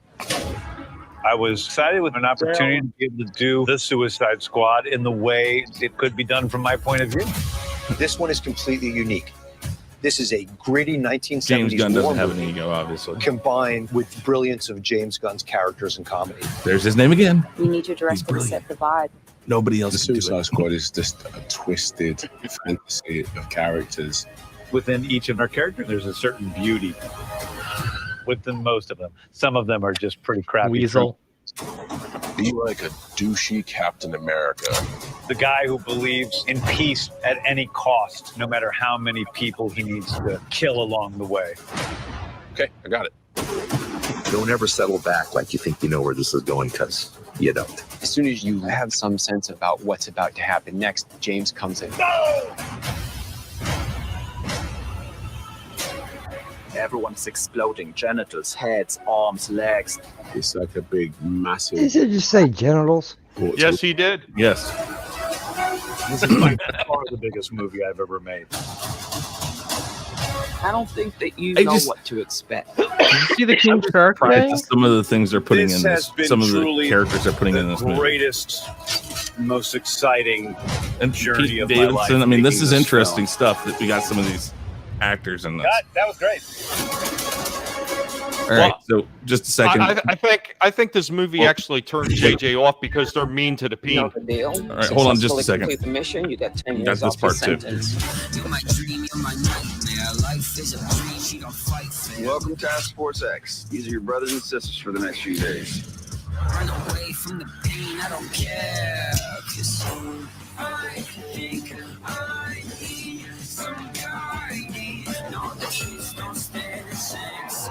I was excited with an opportunity to be able to do the Suicide Squad in the way it could be done from my point of view. This one is completely unique. This is a gritty 1970s James Gunn doesn't war have an movie ego, obviously. combined with brilliance of James Gunn's characters and comedy. There's his name again. We need your director to set the vibe. Nobody else. The Suicide Squad is just a twisted fantasy of characters. Within each of our characters, there's a certain beauty within most of them. Some of them are just pretty crappy. Weasel. Be like a douchey Captain America. The guy who believes in peace at any cost, no matter how many people he needs to kill along the way. Okay, I got it. Don't ever settle back like you think you know where this is going, because you don't. As soon as you have some sense about what's about to happen next, James comes in. Everyone's exploding. Genitals, heads, arms, legs. It's like a big, massive... Did you just say genitals? Yes, he did. Yes. This is by far the biggest movie I've ever made. I don't think that you I know just- what to expect. Did you see the King Shark Surprised thing? at some of the things they're putting This in has this. been Some of the truly characters they're putting in this movie. Greatest, most exciting And journey Pete of my life. Davidson. I mean, this making is this interesting film. stuff that we got some of these actors in this. That was great. All right, so just a second. I think this movie actually turned JJ off because they're mean to the You know peen. the deal. All right, hold on just a second. Complete the mission, you got 10 Got years this off your part too. sentence. Welcome Task Force X. These are your brothers and sisters for the next few days. Run away from the pain, I don't care. 'Cause I think I need some guiding. No, the truth don't stand a chance.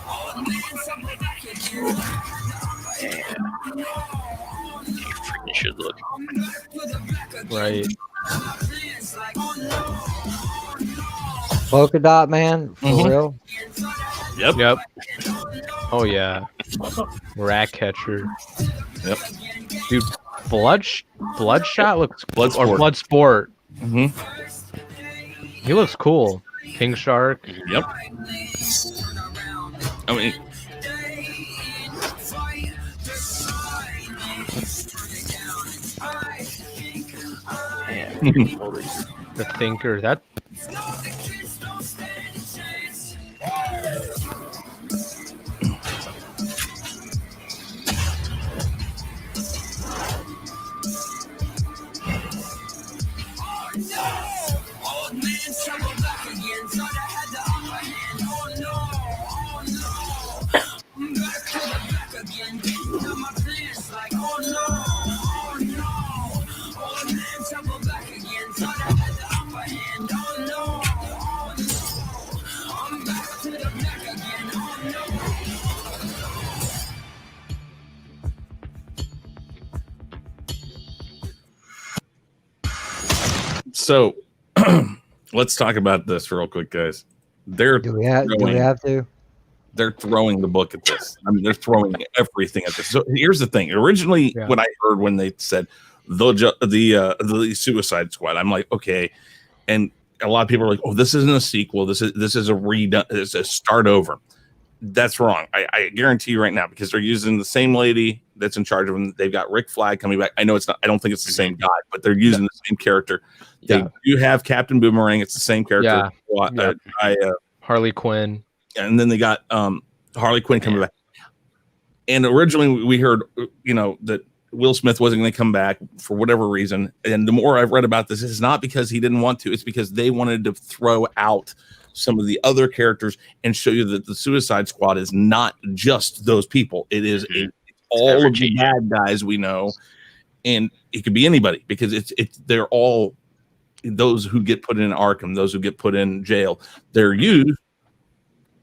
Old man, something back again. You freaking should look. Right. Polka Dot Man, for real? Yep. Oh yeah. Rat catcher. Yep. Dude, Bloodshot looks Bloodsport. or Bloodsport. Mm-hmm. He looks cool. King Shark. Yep. I mean, The Thinker. That Old man, trouble back again. Thought I had the upper hand. Oh no, oh no. I'm back to the back again. Getting on my pants like, oh no, oh no. Old man, trouble back again. Thought I had the upper hand. Oh no, oh no. I'm back to the back again. Oh no. so let's talk about this real quick, guys. They're Do we have to? they're throwing the book at this. I mean, they're throwing everything at this. So here's the thing. Originally, when I heard when they said the Suicide Squad, I'm like, okay. And a lot of people are like, oh, this isn't a sequel. This is a redone. It's a start over. That's wrong. I guarantee you right now, because they're using the same lady that's in charge of them. They've got Rick Flag coming back. I know it's not. I don't think it's the same guy, but they're using the same character. They do have Captain Boomerang. It's the same character. Harley Quinn. And then they got Harley Quinn coming back. And originally we heard, that Will Smith wasn't going to come back for whatever reason. And the more I've read about this, it's not because he didn't want to. It's because they wanted to throw out some of the other characters and show you that the Suicide Squad is not just those people. It is all of the bad guys we know. And it could be anybody, because they're all those who get put in Arkham, those who get put in jail. They're used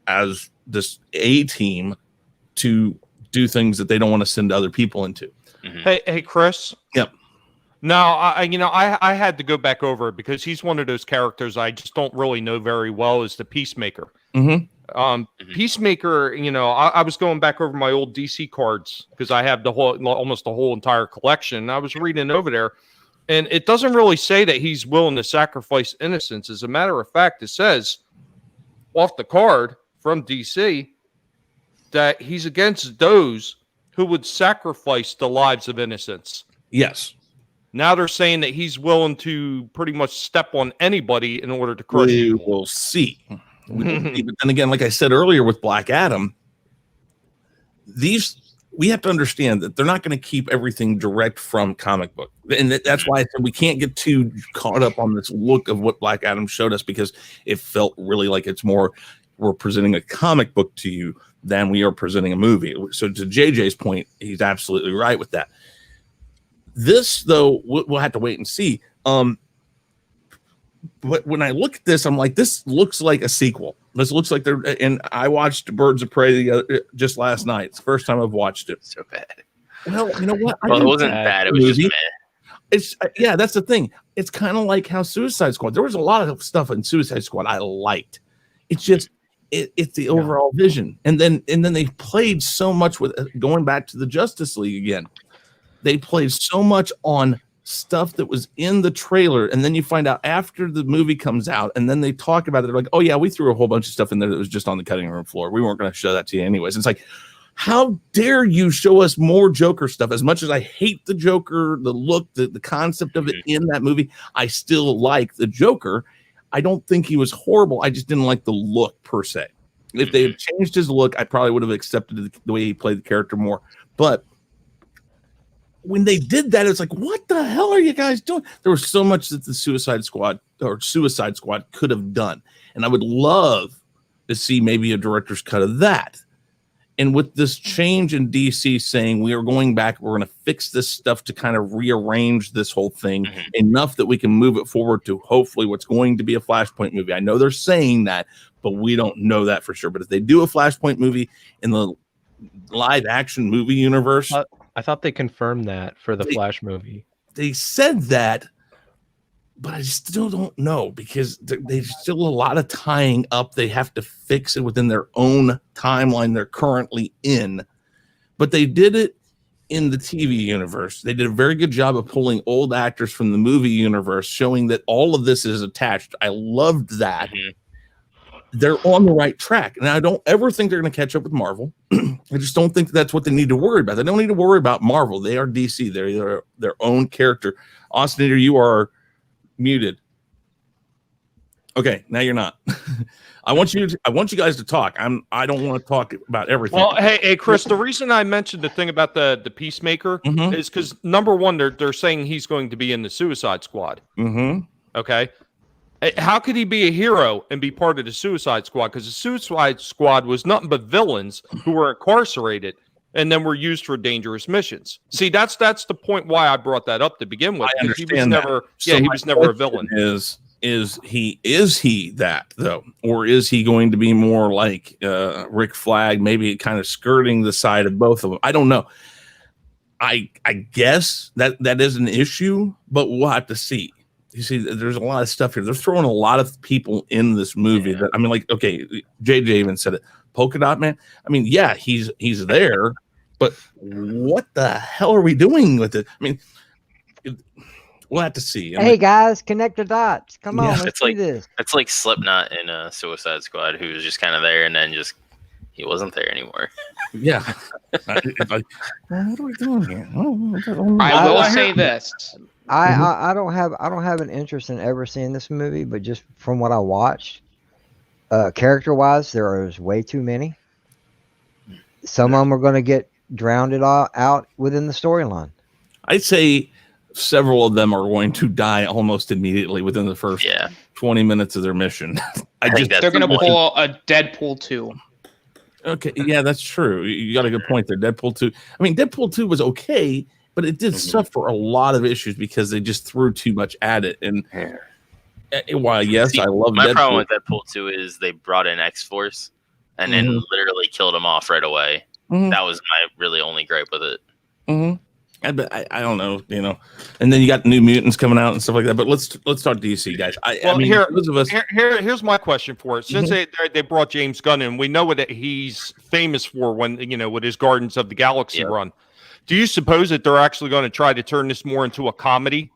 as this A team to do things that they don't want to send other people into. Hey, Chris. Yep. Now, I had to go back over it because he's one of those characters I just don't really know very well, is the Peacemaker. Peacemaker, I was going back over my old DC cards because I have almost the whole entire collection. And I was reading over there, and it doesn't really say that he's willing to sacrifice innocence. As a matter of fact, it says off the card from DC that he's against those who would sacrifice the lives of innocents. Yes. Now they're saying that he's willing to pretty much step on anybody in order to crush you. We'll see. But then again, like I said earlier with Black Adam, we have to understand that they're not going to keep everything direct from comic book. And that's why I said we can't get too caught up on this look of what Black Adam showed us, because it felt really like it's more, we're presenting a comic book to you than we are presenting a movie. So to JJ's point, he's absolutely right with that. This, though, we'll have to wait and see. But when I look at this, I'm like, this looks like a sequel. This looks like and I watched Birds of Prey just last night. It's the first time I've watched it. So bad. Well, you know what? Well, it wasn't bad. It was just meh. It's that's the thing. It's kind of like how Suicide Squad. There was a lot of stuff in Suicide Squad I liked. It's just it's the overall vision. And then they played so much with going back to the Justice League again. They played so much on stuff that was in the trailer, and then you find out after the movie comes out, and then they talk about it. They're like, "Oh yeah, we threw a whole bunch of stuff in there that was just on the cutting room floor. We weren't going to show that to you anyways." It's like, how dare you show us more Joker stuff? As much as I hate the Joker, the look, the concept of it in that movie, I still like the Joker. I don't think he was horrible. I just didn't like the look per se. If they had changed his look, I probably would have accepted the way he played the character more. But when they did that, it's like, what the hell are you guys doing? There was so much that the Suicide Squad could have done. And I would love to see maybe a director's cut of that. And with this change in DC saying we are going back, we're going to fix this stuff to kind of rearrange this whole thing enough that we can move it forward to hopefully what's going to be a Flashpoint movie. I know they're saying that, but we don't know that for sure. But if they do a Flashpoint movie in the live action movie universe, I thought they confirmed that for the Flash movie. They said that, but I still don't know, because there's still a lot of tying up. They have to fix it within their own timeline they're currently in. But they did it in the TV universe. They did a very good job of pulling old actors from the movie universe, showing that all of this is attached. I loved that. They're on the right track. And I don't ever think they're going to catch up with Marvel. I just don't think that's what they need to worry about. They don't need to worry about Marvel. They are DC. They're their own character. Austinator, you are muted. Okay, now you're not. I want you guys to talk. I don't want to talk about everything. Well, hey, Chris, the reason I mentioned the thing about the Peacemaker is because, number one, they're saying he's going to be in the Suicide Squad. Okay. How could he be a hero and be part of the Suicide Squad? Because the Suicide Squad was nothing but villains who were incarcerated and then were used for dangerous missions. See, that's the point why I brought that up to begin with. I understand he was never, he was never a villain. Is he that though, or is he going to be more like Rick Flag, maybe kind of skirting the side of both of them? I don't know. I guess that is an issue, but we'll have to see. You see, there's a lot of stuff here. They're throwing a lot of people in this movie that, I mean, like, okay, JJ even said it. Polka Dot Man. I mean, yeah, he's there, but what the hell are we doing with it? I mean, we'll have to see. Hey guys, connect the dots. Come on, let's do this. It's like Slipknot in Suicide Squad, who was just kind of there and then just he wasn't there anymore. Yeah. What are we doing here? I will say this. I don't have an interest in ever seeing this movie, but just from what I watched, character wise, there is way too many. Some of them are going to get drowned out within the storyline. I'd say several of them are going to die almost immediately within the first 20 minutes of their mission. They're going to pull a Deadpool 2. Okay, yeah, that's true. You got a good point there. Deadpool 2. I mean, Deadpool 2 was okay, but it did suffer a lot of issues because they just threw too much at it. And while, yes, I love my Deadpool. problem with Deadpool 2 is they brought in X-Force and then literally killed him off right away. That was my really only gripe with it. I don't know, and then you got New Mutants coming out and stuff like that. But let's talk DC, guys. Here's my question for it. Since they brought James Gunn in, we know what he's famous for when with his Guardians of the Galaxy run. Do you suppose that they're actually going to try to turn this more into a comedy?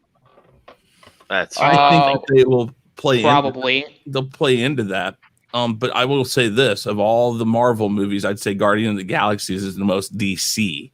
I think they will play probably. They'll play into that. But I will say this: of all the Marvel movies, I'd say Guardians of the Galaxy is the most DC.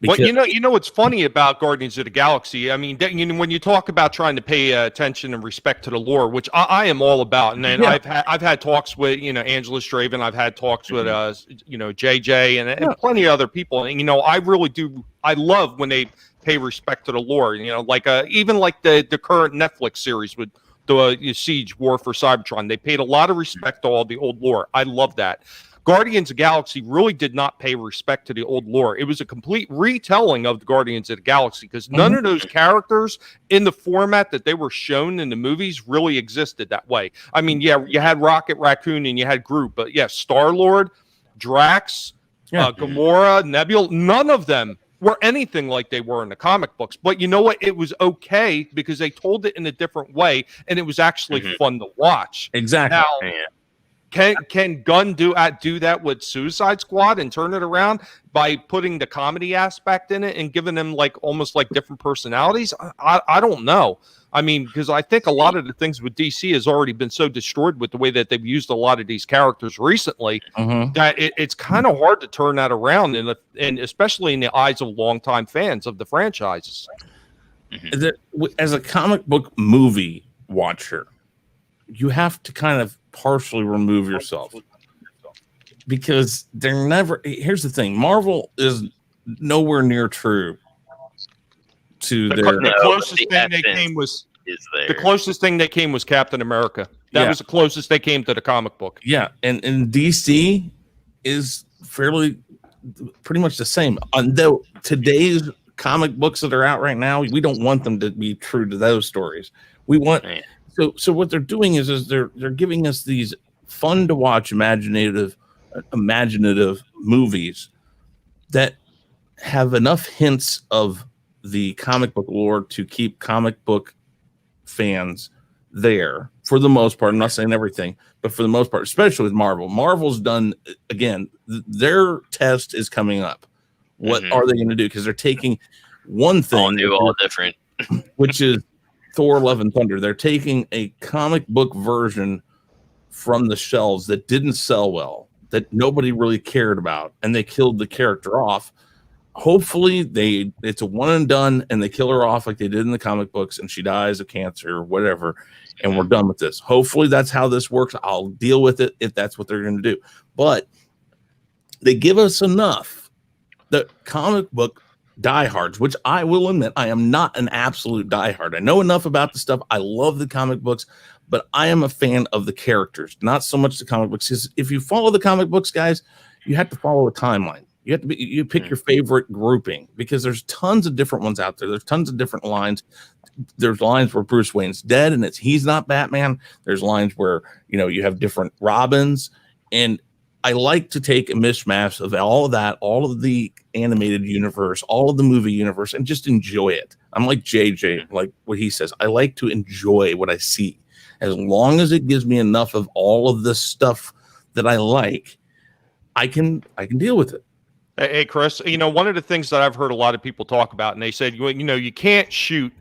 Well, you know what's funny about Guardians of the Galaxy? I mean, when you talk about trying to pay attention and respect to the lore, which I am all about, and then I've had talks with Angela Straven, I've had talks with JJ and plenty of other people, and I really do. I love when they pay respect to the lore. Like even like the current Netflix series with the Siege War for Cybertron, they paid a lot of respect to all the old lore. I love that. Guardians of the Galaxy really did not pay respect to the old lore. It was a complete retelling of the Guardians of the Galaxy because none of those characters in the format that they were shown in the movies really existed that way. I mean, yeah, you had Rocket Raccoon and you had Groot, but yeah, Star-Lord, Drax, Gamora, Nebula, none of them were anything like they were in the comic books. But you know what? It was okay because they told it in a different way and it was actually fun to watch. Exactly. Now, Can Gunn do that with Suicide Squad and turn it around by putting the comedy aspect in it and giving them almost like different personalities? I don't know. I mean, because I think a lot of the things with DC has already been so destroyed with the way that they've used a lot of these characters recently that it's kind of hard to turn that around, and especially in the eyes of longtime fans of the franchises. As a comic book movie watcher, you have to kind of partially remove yourself because they're never. Here's the thing: Marvel is nowhere near true to the closest thing they came was the closest thing they came was Captain America. That was the closest they came to the comic book. Yeah, and DC is pretty much the same. Though today's comic books that are out right now, we don't want them to be true to those stories. We want. So what they're doing is they're giving us these fun to watch, imaginative movies that have enough hints of the comic book lore to keep comic book fans there for the most part. I'm not saying everything, but for the most part, especially with Marvel. Marvel's done, again, their test is coming up. What are they going to do? Because they're taking one thing. All new, all different. Which is Thor: Love and Thunder. They're taking a comic book version from the shelves that didn't sell well, that nobody really cared about, and they killed the character off. Hopefully it's a one and done, and they kill her off like they did in the comic books, and she dies of cancer or whatever, and we're done with this. Hopefully that's how this works. I'll deal with it if that's what they're going to do. But they give us enough that comic book diehards, which I will admit, I am not an absolute diehard. I know enough about the stuff. I love the comic books, but I am a fan of the characters, not so much the comic books. Because if you follow the comic books, guys, you have to follow a timeline. You pick your favorite grouping because there's tons of different ones out there. There's tons of different lines. There's lines where Bruce Wayne's dead and he's not Batman. There's lines where you have different Robins, and I like to take a mishmash of all of that, all of the animated universe, all of the movie universe, and just enjoy it. I'm like JJ, like what he says. I like to enjoy what I see. As long as it gives me enough of all of this stuff that I like, I can deal with it. Hey, Chris, one of the things that I've heard a lot of people talk about, and they said, you can't shoot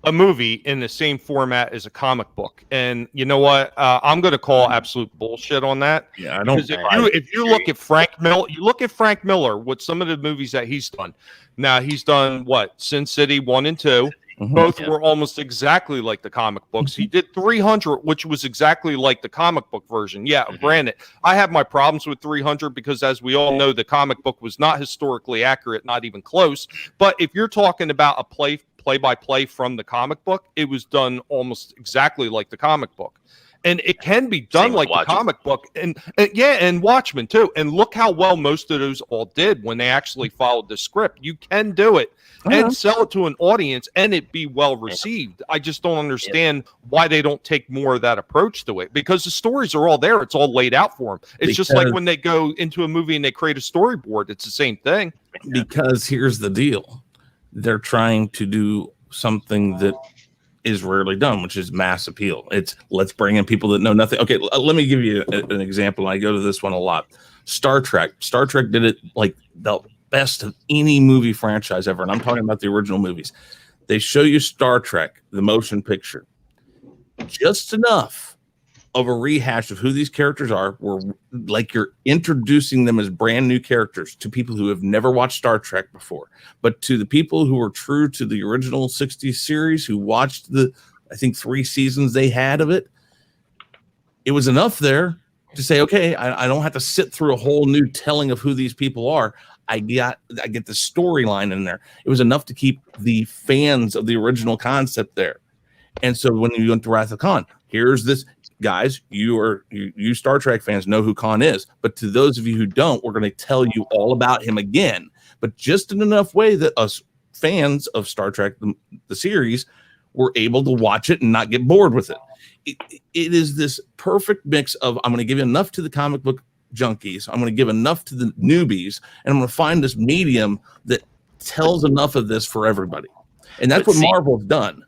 a movie in the same format as a comic book. And you know what? I'm going to call absolute bullshit on that. Yeah, I don't. If you look at Frank Miller, with some of the movies that he's done. Now he's done what? Sin City 1 and 2. Both were almost exactly like the comic books. He did 300, which was exactly like the comic book version. Yeah, granted, I have my problems with 300 because, as we all know, the comic book was not historically accurate, not even close. But if you're talking about a play-by-play from the comic book, it was done almost exactly like the comic book. And it can be done like the comic book. And Watchmen, too. And look how well most of those all did when they actually followed the script. You can do it and sell it to an audience and it be well received. I just don't understand why they don't take more of that approach to it, because the stories are all there. It's all laid out for them. It's just like when they go into a movie and they create a storyboard. It's the same thing. Because here's the deal. They're trying to do something that is rarely done, which is mass appeal. It's let's bring in people that know nothing. Okay, let me give you an example. I go to this one a lot. Star Trek. Star Trek did it like the best of any movie franchise ever, and I'm talking about the original movies. They show you Star Trek, the motion picture, just enough of a rehash of who these characters are, where like you're introducing them as brand new characters to people who have never watched Star Trek before. But to the people who are true to the original 60s series, who watched the, I think, 3 seasons they had of it, it was enough there to say, okay, I don't have to sit through a whole new telling of who these people are. I get the storyline in there. It was enough to keep the fans of the original concept there. And so when you went to Wrath of Khan, here's this. Guys, you Star Trek fans know who Khan is, but to those of you who don't, we're going to tell you all about him again, but just in enough way that us fans of Star Trek, the series, were able to watch it and not get bored with it. It is this perfect mix of, I'm going to give enough to the comic book junkies, I'm going to give enough to the newbies, and I'm going to find this medium that tells enough of this for everybody. And that's what Marvel's done.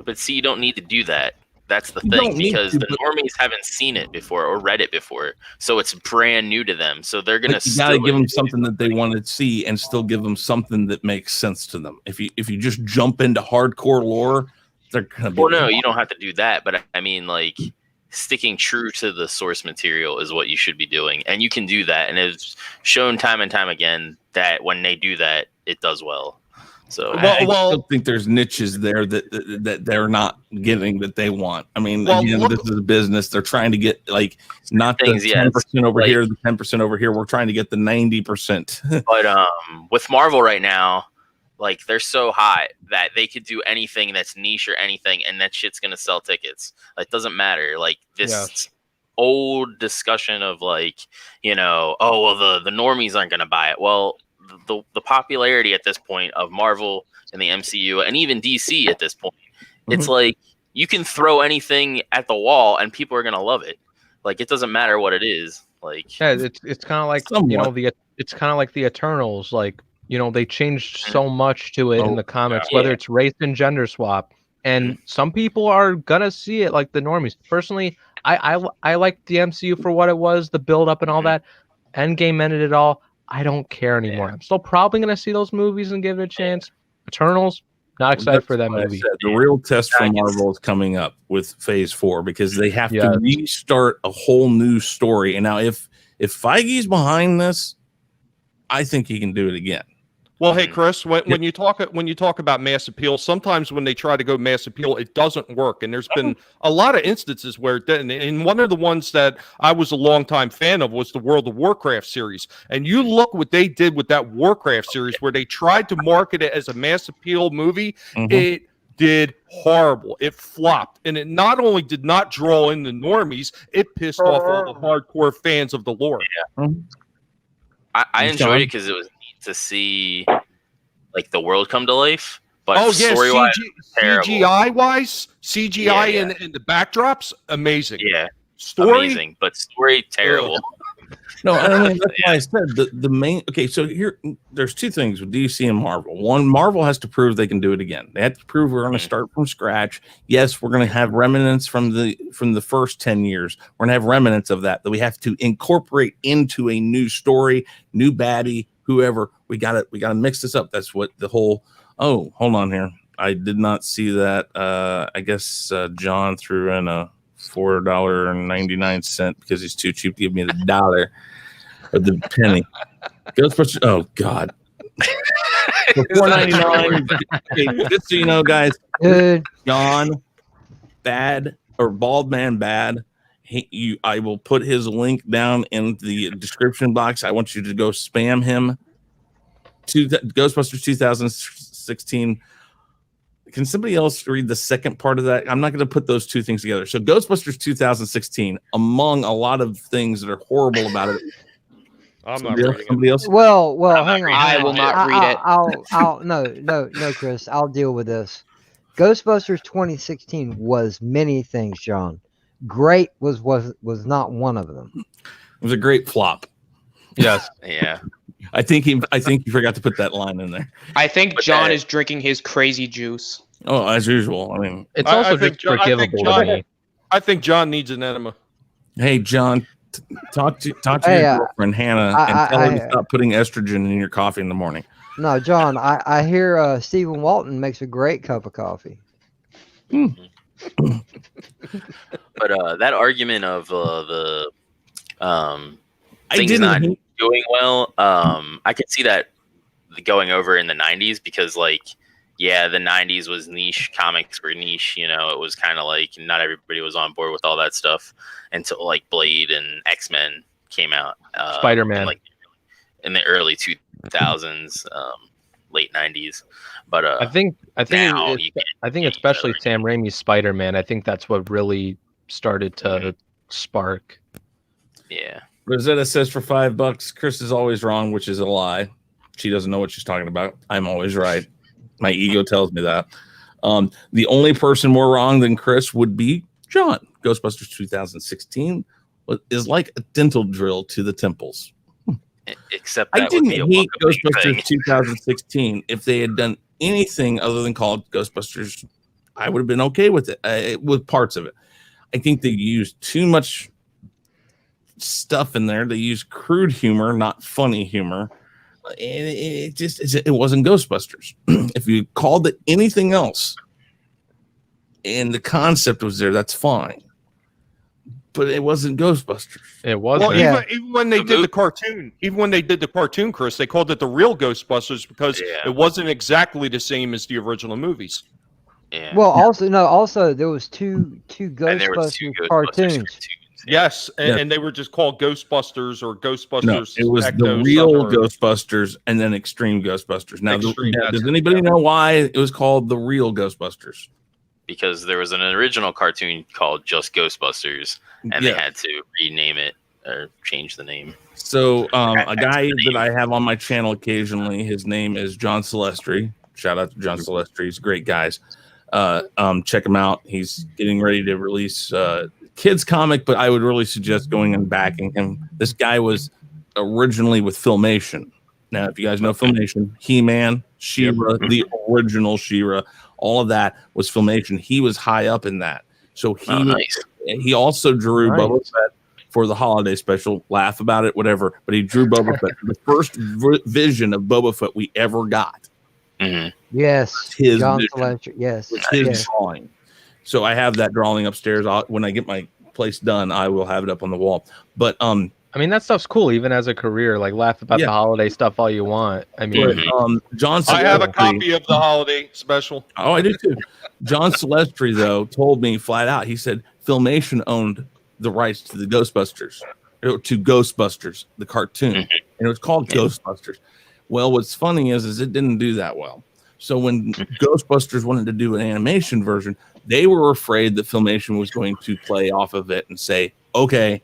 But see, you don't need to do that. That's the thing, because the normies haven't seen it before or read it before, so it's brand new to them. So they're gonna. You gotta give them something that they want to see, and still give them something that makes sense to them. If you just jump into hardcore lore, they're gonna be. Well, no, you don't have to do that. But I mean, like, sticking true to the source material is what you should be doing, and you can do that. And it's shown time and time again that when they do that, it does well. So I still think there's niches there that they're not getting that they want. I mean, again, this is a business. They're trying to get like not the 10% over here, the 10% over here. We're trying to get the 90%. But with Marvel right now, like, they're so hot that they could do anything that's niche or anything, and that shit's gonna sell tickets. Like, doesn't matter. Like this old discussion of like, oh well, the normies aren't gonna buy it. Well, the popularity at this point of Marvel and the MCU and even DC at this point, it's like you can throw anything at the wall and people are gonna love it. Like, it doesn't matter what it is. Like, yeah, it's kind of like it's kind of like the Eternals. Like, they changed so much to it in the comics, whether it's race and gender swap, and some people are gonna see it like the normies. Personally, I like the MCU for what it was, the build up and all that. Endgame ended it all. I don't care anymore. I'm still probably going to see those movies and give it a chance. Eternals, not excited for that movie. The real test for Marvel is coming up with Phase 4, because they have to restart a whole new story. And now if Feige's behind this, I think he can do it again. Well, hey, Chris, when you talk about mass appeal, sometimes when they try to go mass appeal, it doesn't work. And there's been a lot of instances where it didn't. And one of the ones that I was a longtime fan of was the World of Warcraft series. And you look what they did with that Warcraft series, where they tried to market it as a mass appeal movie. It did horrible. It flopped. And it not only did not draw in the normies, it pissed off all the hardcore fans of the lore. Yeah. I enjoyed it because it was to see like the world come to life, but story-wise, CGI and the backdrops, amazing. Yeah, story, amazing, but story terrible. No, I mean that's why I said the main. Okay, so here there's two things with DC and Marvel. One, Marvel has to prove they can do it again. They have to prove we're going to start from scratch. Yes, we're going to have remnants from the first 10 years. We're going to have remnants of that we have to incorporate into a new story, new baddie, whoever. We got to mix this up. That's what the whole. Oh, hold on here. I did not see that. I guess John threw in a $4.99 because he's too cheap to give me the dollar or the penny. Ghostbusters. Oh God. For $4.99. Okay, just so you know, guys, John Bad or BaldManBad. I will put his link down in the description box. I want you to go spam him. Ghostbusters 2016. Can somebody else read the second part of that? I'm not going to put those two things together. So Ghostbusters 2016, among a lot of things that are horrible about it. I'm not reading somebody else. Well, hang on. I will not read it. No, Chris. I'll deal with this. Ghostbusters 2016 was many things, John. Great was not one of them. It was a great flop. Yes. Yeah. I think you forgot to put that line in there. I think John is drinking his crazy juice. Oh, as usual. I mean, it's also just forgivable to me. I think John needs an enema. Hey, John, talk to your girlfriend Hannah and tell her to stop putting estrogen in your coffee in the morning. No, John, I hear Stephen Walton makes a great cup of coffee. But that argument of the things not doing well, I could see that going over in the 90s because, like, yeah, the 90s was niche. Comics were niche. You know, it was kind of like not everybody was on board with all that stuff until like Blade and X-Men came out. Spider-Man. In the early 2000s, late 90s. But I think especially Sam Raimi's Spider-Man. I think that's what really started to spark. Yeah. Rosetta says for $5, Chris is always wrong, which is a lie. She doesn't know what she's talking about. I'm always right. My ego tells me that. The only person more wrong than Chris would be John. Ghostbusters 2016 is like a dental drill to the temples. Except that I didn't hate Ghostbusters 2016. If they had done anything other than called Ghostbusters, I would have been okay with it, with parts of it. I think they used too much stuff in there. They used crude humor, not funny humor. It wasn't Ghostbusters. If you called it anything else and the concept was there, that's fine. But it wasn't Ghostbusters. It wasn't. Well, even when they did the cartoon, Chris, they called it the real Ghostbusters because it wasn't exactly the same as the original movies. Yeah. Well, also there was two Ghostbusters cartoons. Yes, and they were just called Ghostbusters or Ghostbusters. No, it was the real Ghostbusters and then Extreme Ghostbusters. Now, does anybody know why it was called the real Ghostbusters? Because there was an original cartoon called Just Ghostbusters, and they had to rename it or change the name. So, a guy that I have on my channel occasionally, his name is John Celestri. Shout out to John Celestri. He's a great guy. Check him out. He's getting ready to release kids comic, but I would really suggest going and backing him. This guy was originally with Filmation. Now, if you guys know Filmation, He-Man, She-Ra, the original She-Ra, all of that was Filmation. He was high up in that. So he also drew Boba Fett for the holiday special. Laugh about it, whatever. But he drew Boba Fett. The first vision of Boba Fett we ever got. Mm-hmm. Yes. His John vision. Celestri. Yes. It's his drawing. So I have that drawing upstairs. When I get my place done, I will have it up on the wall. But I mean, that stuff's cool, even as a career. Like, laugh about the holiday stuff all you want. I mean, John Celestri, I have a copy of the holiday special. Oh, I do too. John Celestri, though, told me flat out. He said Filmation owned the rights to the Ghostbusters, the cartoon, and it was called Ghostbusters. Well, what's funny is it didn't do that well. So when Ghostbusters wanted to do an animation version, they were afraid that Filmation was going to play off of it and say, okay,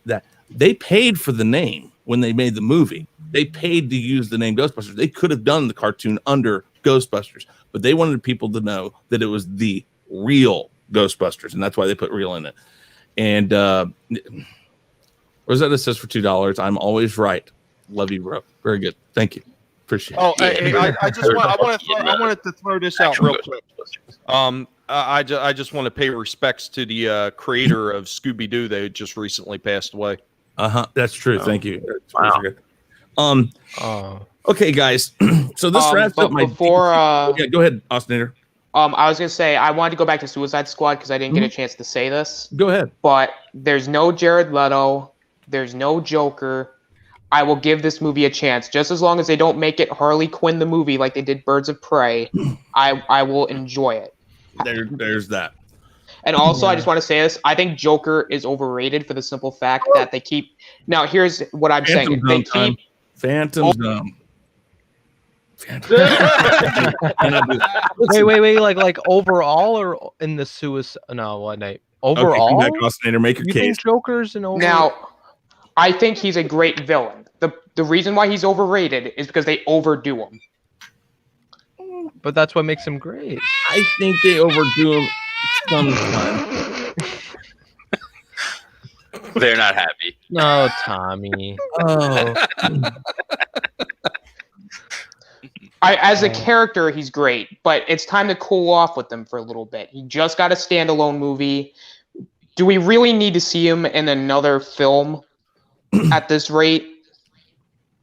that they paid for the name when they made the movie. They paid to use the name Ghostbusters. They could have done the cartoon under Ghostbusters, but they wanted people to know that it was the real Ghostbusters, and that's why they put real in it. And Rosetta says for $2. I'm always right. Love you, bro. Very good. Thank you. Appreciate it. Oh, I wanted to throw this out real quick. I just want to pay respects to the creator of Scooby Doo. They just recently passed away. That's true. Thank you. Wow. Okay, guys. So this wraps up my. Before, yeah, go ahead, Austinator. I was gonna say I wanted to go back to Suicide Squad because I didn't get a chance to say this. Go ahead. But there's no Jared Leto. There's no Joker. I will give this movie a chance, just as long as they don't make it Harley Quinn the movie like they did Birds of Prey. I will enjoy it. There's that. And also, I just want to say this: I think Joker is overrated for the simple fact that they keep. Now, here's what I'm saying: they keep Phantom Zone. Wait, like overall or in the suicide? No, what night? Overall, come back, Austinator, make your you case. think Joker's an overall? Now, I think he's a great villain. The reason why he's overrated is because they overdo him. But that's what makes him great. I think they overdo him sometimes. They're not happy. No, Tommy. Oh. As a character, he's great, but it's time to cool off with him for a little bit. He just got a standalone movie. Do we really need to see him in another film at this rate?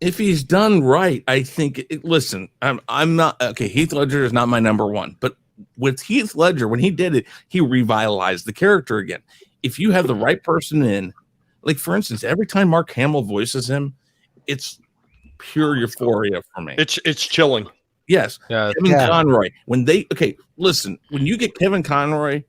If he's done right, I think. Listen, I'm not okay. Heath Ledger is not my number one, but with Heath Ledger, when he did it, he revitalized the character again. If you have the right person in, like for instance, every time Mark Hamill voices him, it's pure euphoria for me. It's chilling. Yes. Yeah. Kevin Conroy. When you get Kevin Conroy,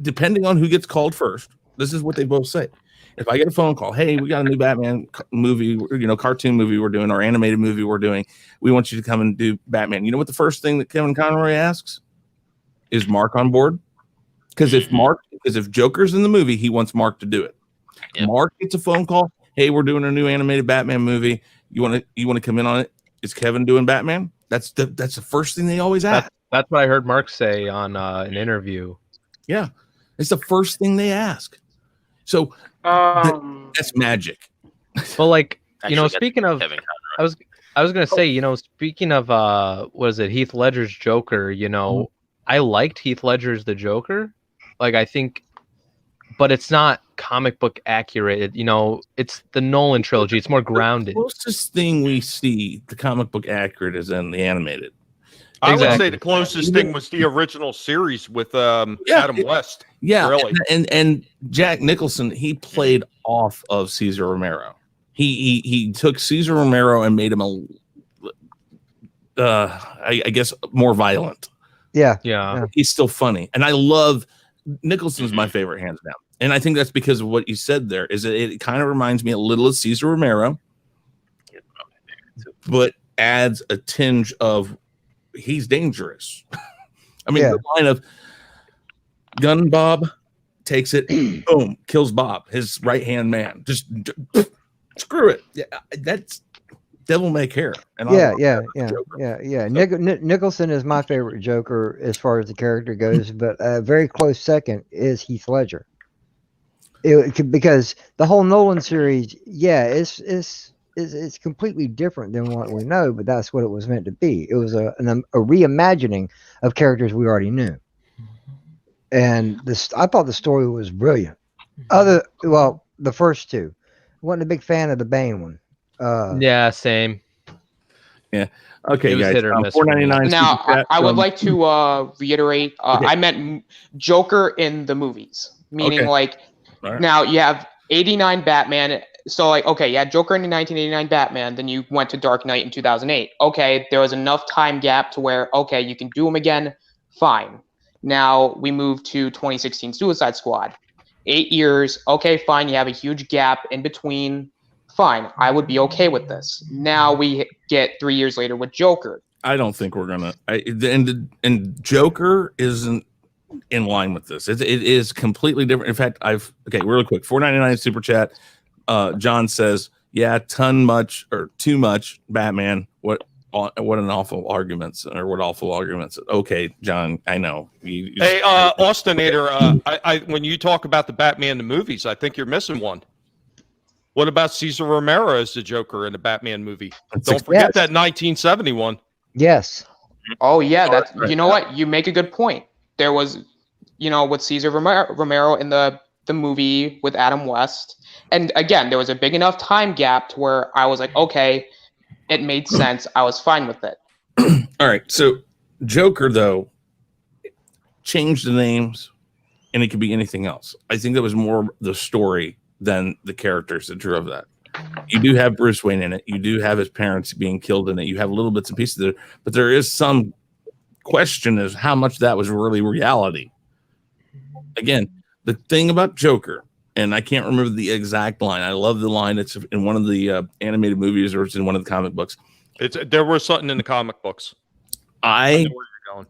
depending on who gets called first, this is what they both say. If I get a phone call, hey, we got a new Batman movie, cartoon movie we're doing, or animated movie we're doing. We want you to come and do Batman. You know what the first thing that Kevin Conroy asks? Is Mark on board? Because if Joker's in the movie, he wants Mark to do it. Yep. Mark gets a phone call. Hey, we're doing a new animated Batman movie. You want to come in on it? Is Kevin doing Batman? That's the first thing they always ask. That's what I heard Mark say on an interview. Yeah, it's the first thing they ask. So that's magic. Well, like Actually, speaking of, Kevin I was gonna say, speaking of what is it, Heath Ledger's Joker? I liked Heath Ledger's The Joker. Like I think, but it's not comic book accurate. It's the Nolan trilogy. It's more grounded. The closest thing we see the comic book accurate is in the animated. I would say the closest thing was the original series with Adam West. Yeah, really. And Jack Nicholson, he played off of Cesar Romero. He took Cesar Romero and made him I guess more violent. Yeah. He's still funny, and I love Nicholson's my favorite hands down. And I think that's because of what you said there. Is it kind of reminds me a little of Cesar Romero, but adds a tinge of he's dangerous. I mean, the line of Gun Bob takes it, boom, kills Bob, his right hand man. Just screw it. Yeah, that's devil may care. And yeah. Nicholson is my favorite Joker as far as the character goes, but a very close second is Heath Ledger. Because the whole Nolan series, it's completely different than what we know, but that's what it was meant to be. It was a reimagining of characters we already knew. And I thought the story was brilliant. The first two. Wasn't a big fan of the Bane one. Yeah, same. Yeah. Okay, guys. $4.99. Now, I would like to reiterate. I meant Joker in the movies, meaning now you have 89 Batman. So Joker in the 1989 Batman. Then you went to Dark Knight in 2008. Okay, there was enough time gap to where you can do them again. Fine. Now we move to 2016 Suicide Squad. 8 years. Okay, fine. You have a huge gap in between. Fine. I would be okay with this. Now we get 3 years later with Joker. I don't think we're gonna. And Joker isn't in line with this. It is completely different. In fact, really quick. $4.99 super chat. John says, "Yeah, too much Batman. What an awful arguments or what awful arguments." Okay, John, I know. Hey, Austinator, when you talk about the Batman the movies, I think you're missing one. What about Cesar Romero as the Joker in the Batman movie? Don't forget that 1971. Yes. Oh yeah, that's you know what? You make a good point. There was, with Cesar Romero in the movie with Adam West, and again, there was a big enough time gap to where I was like, okay, it made sense. I was fine with it. All right, so Joker though changed the names, and it could be anything else. I think that was more the story than the characters that drove that. You do have Bruce Wayne in it. You do have his parents being killed in it. You have little bits and pieces there, but there is some question as how much that was really reality. Again, the thing about Joker, and I can't remember the exact line. I love the line. It's in one of the animated movies, or it's in one of the comic books. There was something in the comic books. I know where you're going.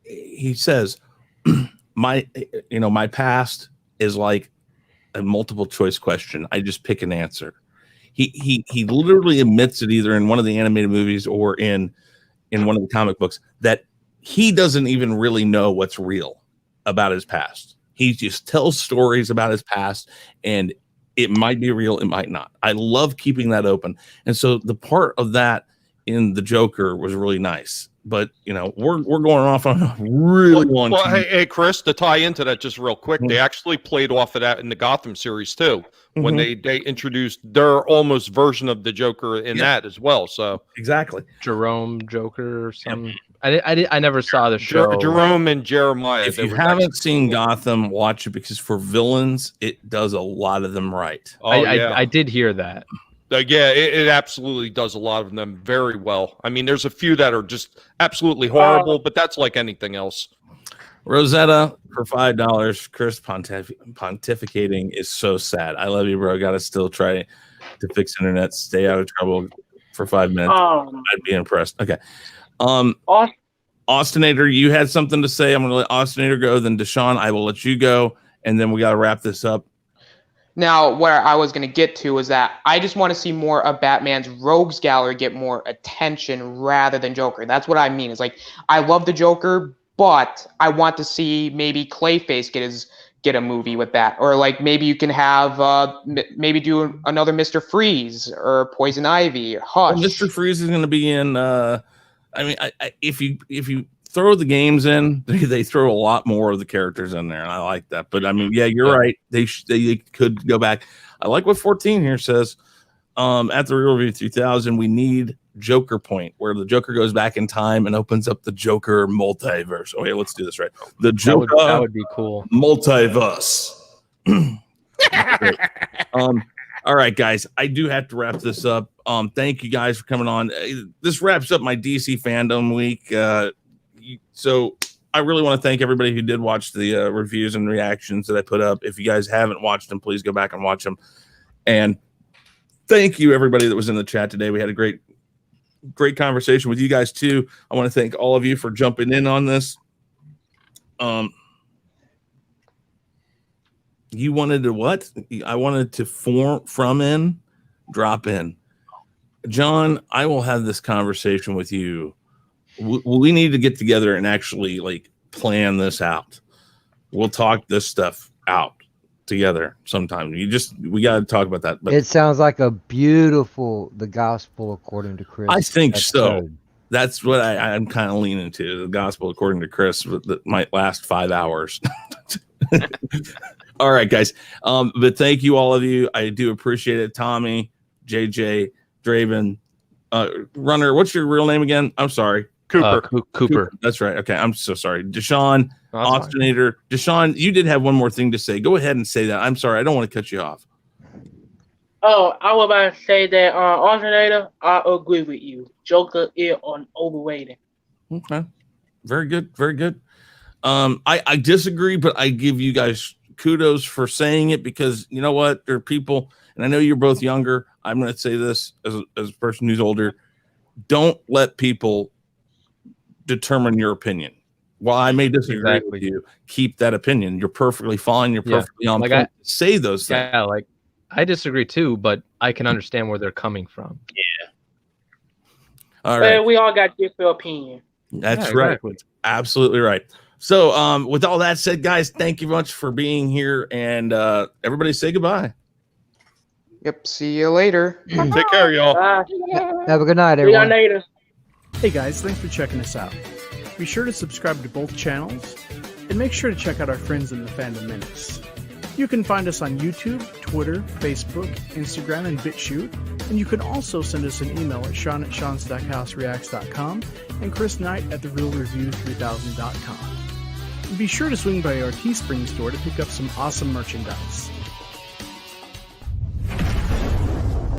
He says, my past is like a multiple choice question. I just pick an answer. He literally admits it either in one of the animated movies or in one of the comic books that he doesn't even really know what's real about his past. He just tells stories about his past, and it might be real, it might not. I love keeping that open. And so the part of that in the Joker was really nice. But we're going off on a really long. Well, hey, Chris, to tie into that just real quick, they actually played off of that in the Gotham series too, when they introduced their almost version of the Joker in that as well. So exactly, Jerome Joker or something. I never saw the show. Jerome and Jeremiah. If you haven't seen Gotham, watch it, because for villains, it does a lot of them right. I did hear that. Yeah, it absolutely does a lot of them very well. I mean, there's a few that are just absolutely horrible, but that's like anything else. Rosetta for $5. Chris pontificating is so sad. I love you, bro. Got to still try to fix internet. Stay out of trouble for 5 minutes. I'd be impressed. Okay. Austinator, you had something to say. I'm going to let Austinator go. Then Deshaun, I will let you go. And then we got to wrap this up. Now, where I was going to get to is that I just want to see more of Batman's rogues gallery get more attention rather than Joker. That's what I mean. It's like, I love the Joker, but I want to see maybe Clayface get a movie with that. Or like maybe you can have maybe do another Mr. Freeze or Poison Ivy or Hush. Well, Mr. Freeze is going to be in if you throw the games in, they throw a lot more of the characters in there, and I like that. But I mean, yeah, you're right. They could go back. I like what 14 here says. At the Real Review 3000, we need Joker Point, where the Joker goes back in time and opens up the Joker multiverse. Okay, let's do this right. The Joker that would be cool. Multiverse. All right, guys, I do have to wrap this up. Thank you guys for coming on. This wraps up my DC fandom week. So I really want to thank everybody who did watch the reviews and reactions that I put up. If you guys haven't watched them, please go back and watch them. And thank you, everybody that was in the chat today. We had a great conversation with you guys too. I want to thank all of you for jumping in on this. You wanted to what? I wanted to drop in. John, I will have this conversation with you. We need to get together and actually plan this out. We'll talk this stuff out together sometime. We got to talk about that. But it sounds like the gospel according to Chris. I think so. That's what I'm kind of leaning to. The gospel according to Chris that might last 5 hours. All right, guys. But thank you, all of you. I do appreciate it. Tommy, JJ, Draven, Runner. What's your real name again? I'm sorry. Cooper. That's right. Okay. I'm so sorry. Deshaun, Austinator. Deshaun, you did have one more thing to say. Go ahead and say that. I'm sorry. I don't want to cut you off. Oh, I was about to say that Austinator, I agree with you. Joker is overrated. Okay. Very good. Very good. I disagree, but I give you guys kudos for saying it, because you know what? There are people, and I know you're both younger. I'm going to say this as a person who's older. Don't let people determine your opinion. While I may disagree with you, keep that opinion. You're perfectly fine. You're perfectly on point. Say those things. Yeah, I disagree too, but I can understand where they're coming from. Yeah. All right. Well, we all got different opinion. That's right. Exactly. Absolutely right. So, with all that said, guys, thank you much for being here, and everybody say goodbye. Yep. See you later. Take care, y'all. Have a good night, See y'all everyone. later. Hey guys, thanks for checking us out. Be sure to subscribe to both channels, and make sure to check out our friends in the Fandom Minutes. You can find us on YouTube, Twitter, Facebook, Instagram, and BitChute, and you can also send us an email at sean@seanstackhousereacts.com and chrisknight@therealreview3000.com. Be sure to swing by our Teespring store to pick up some awesome merchandise.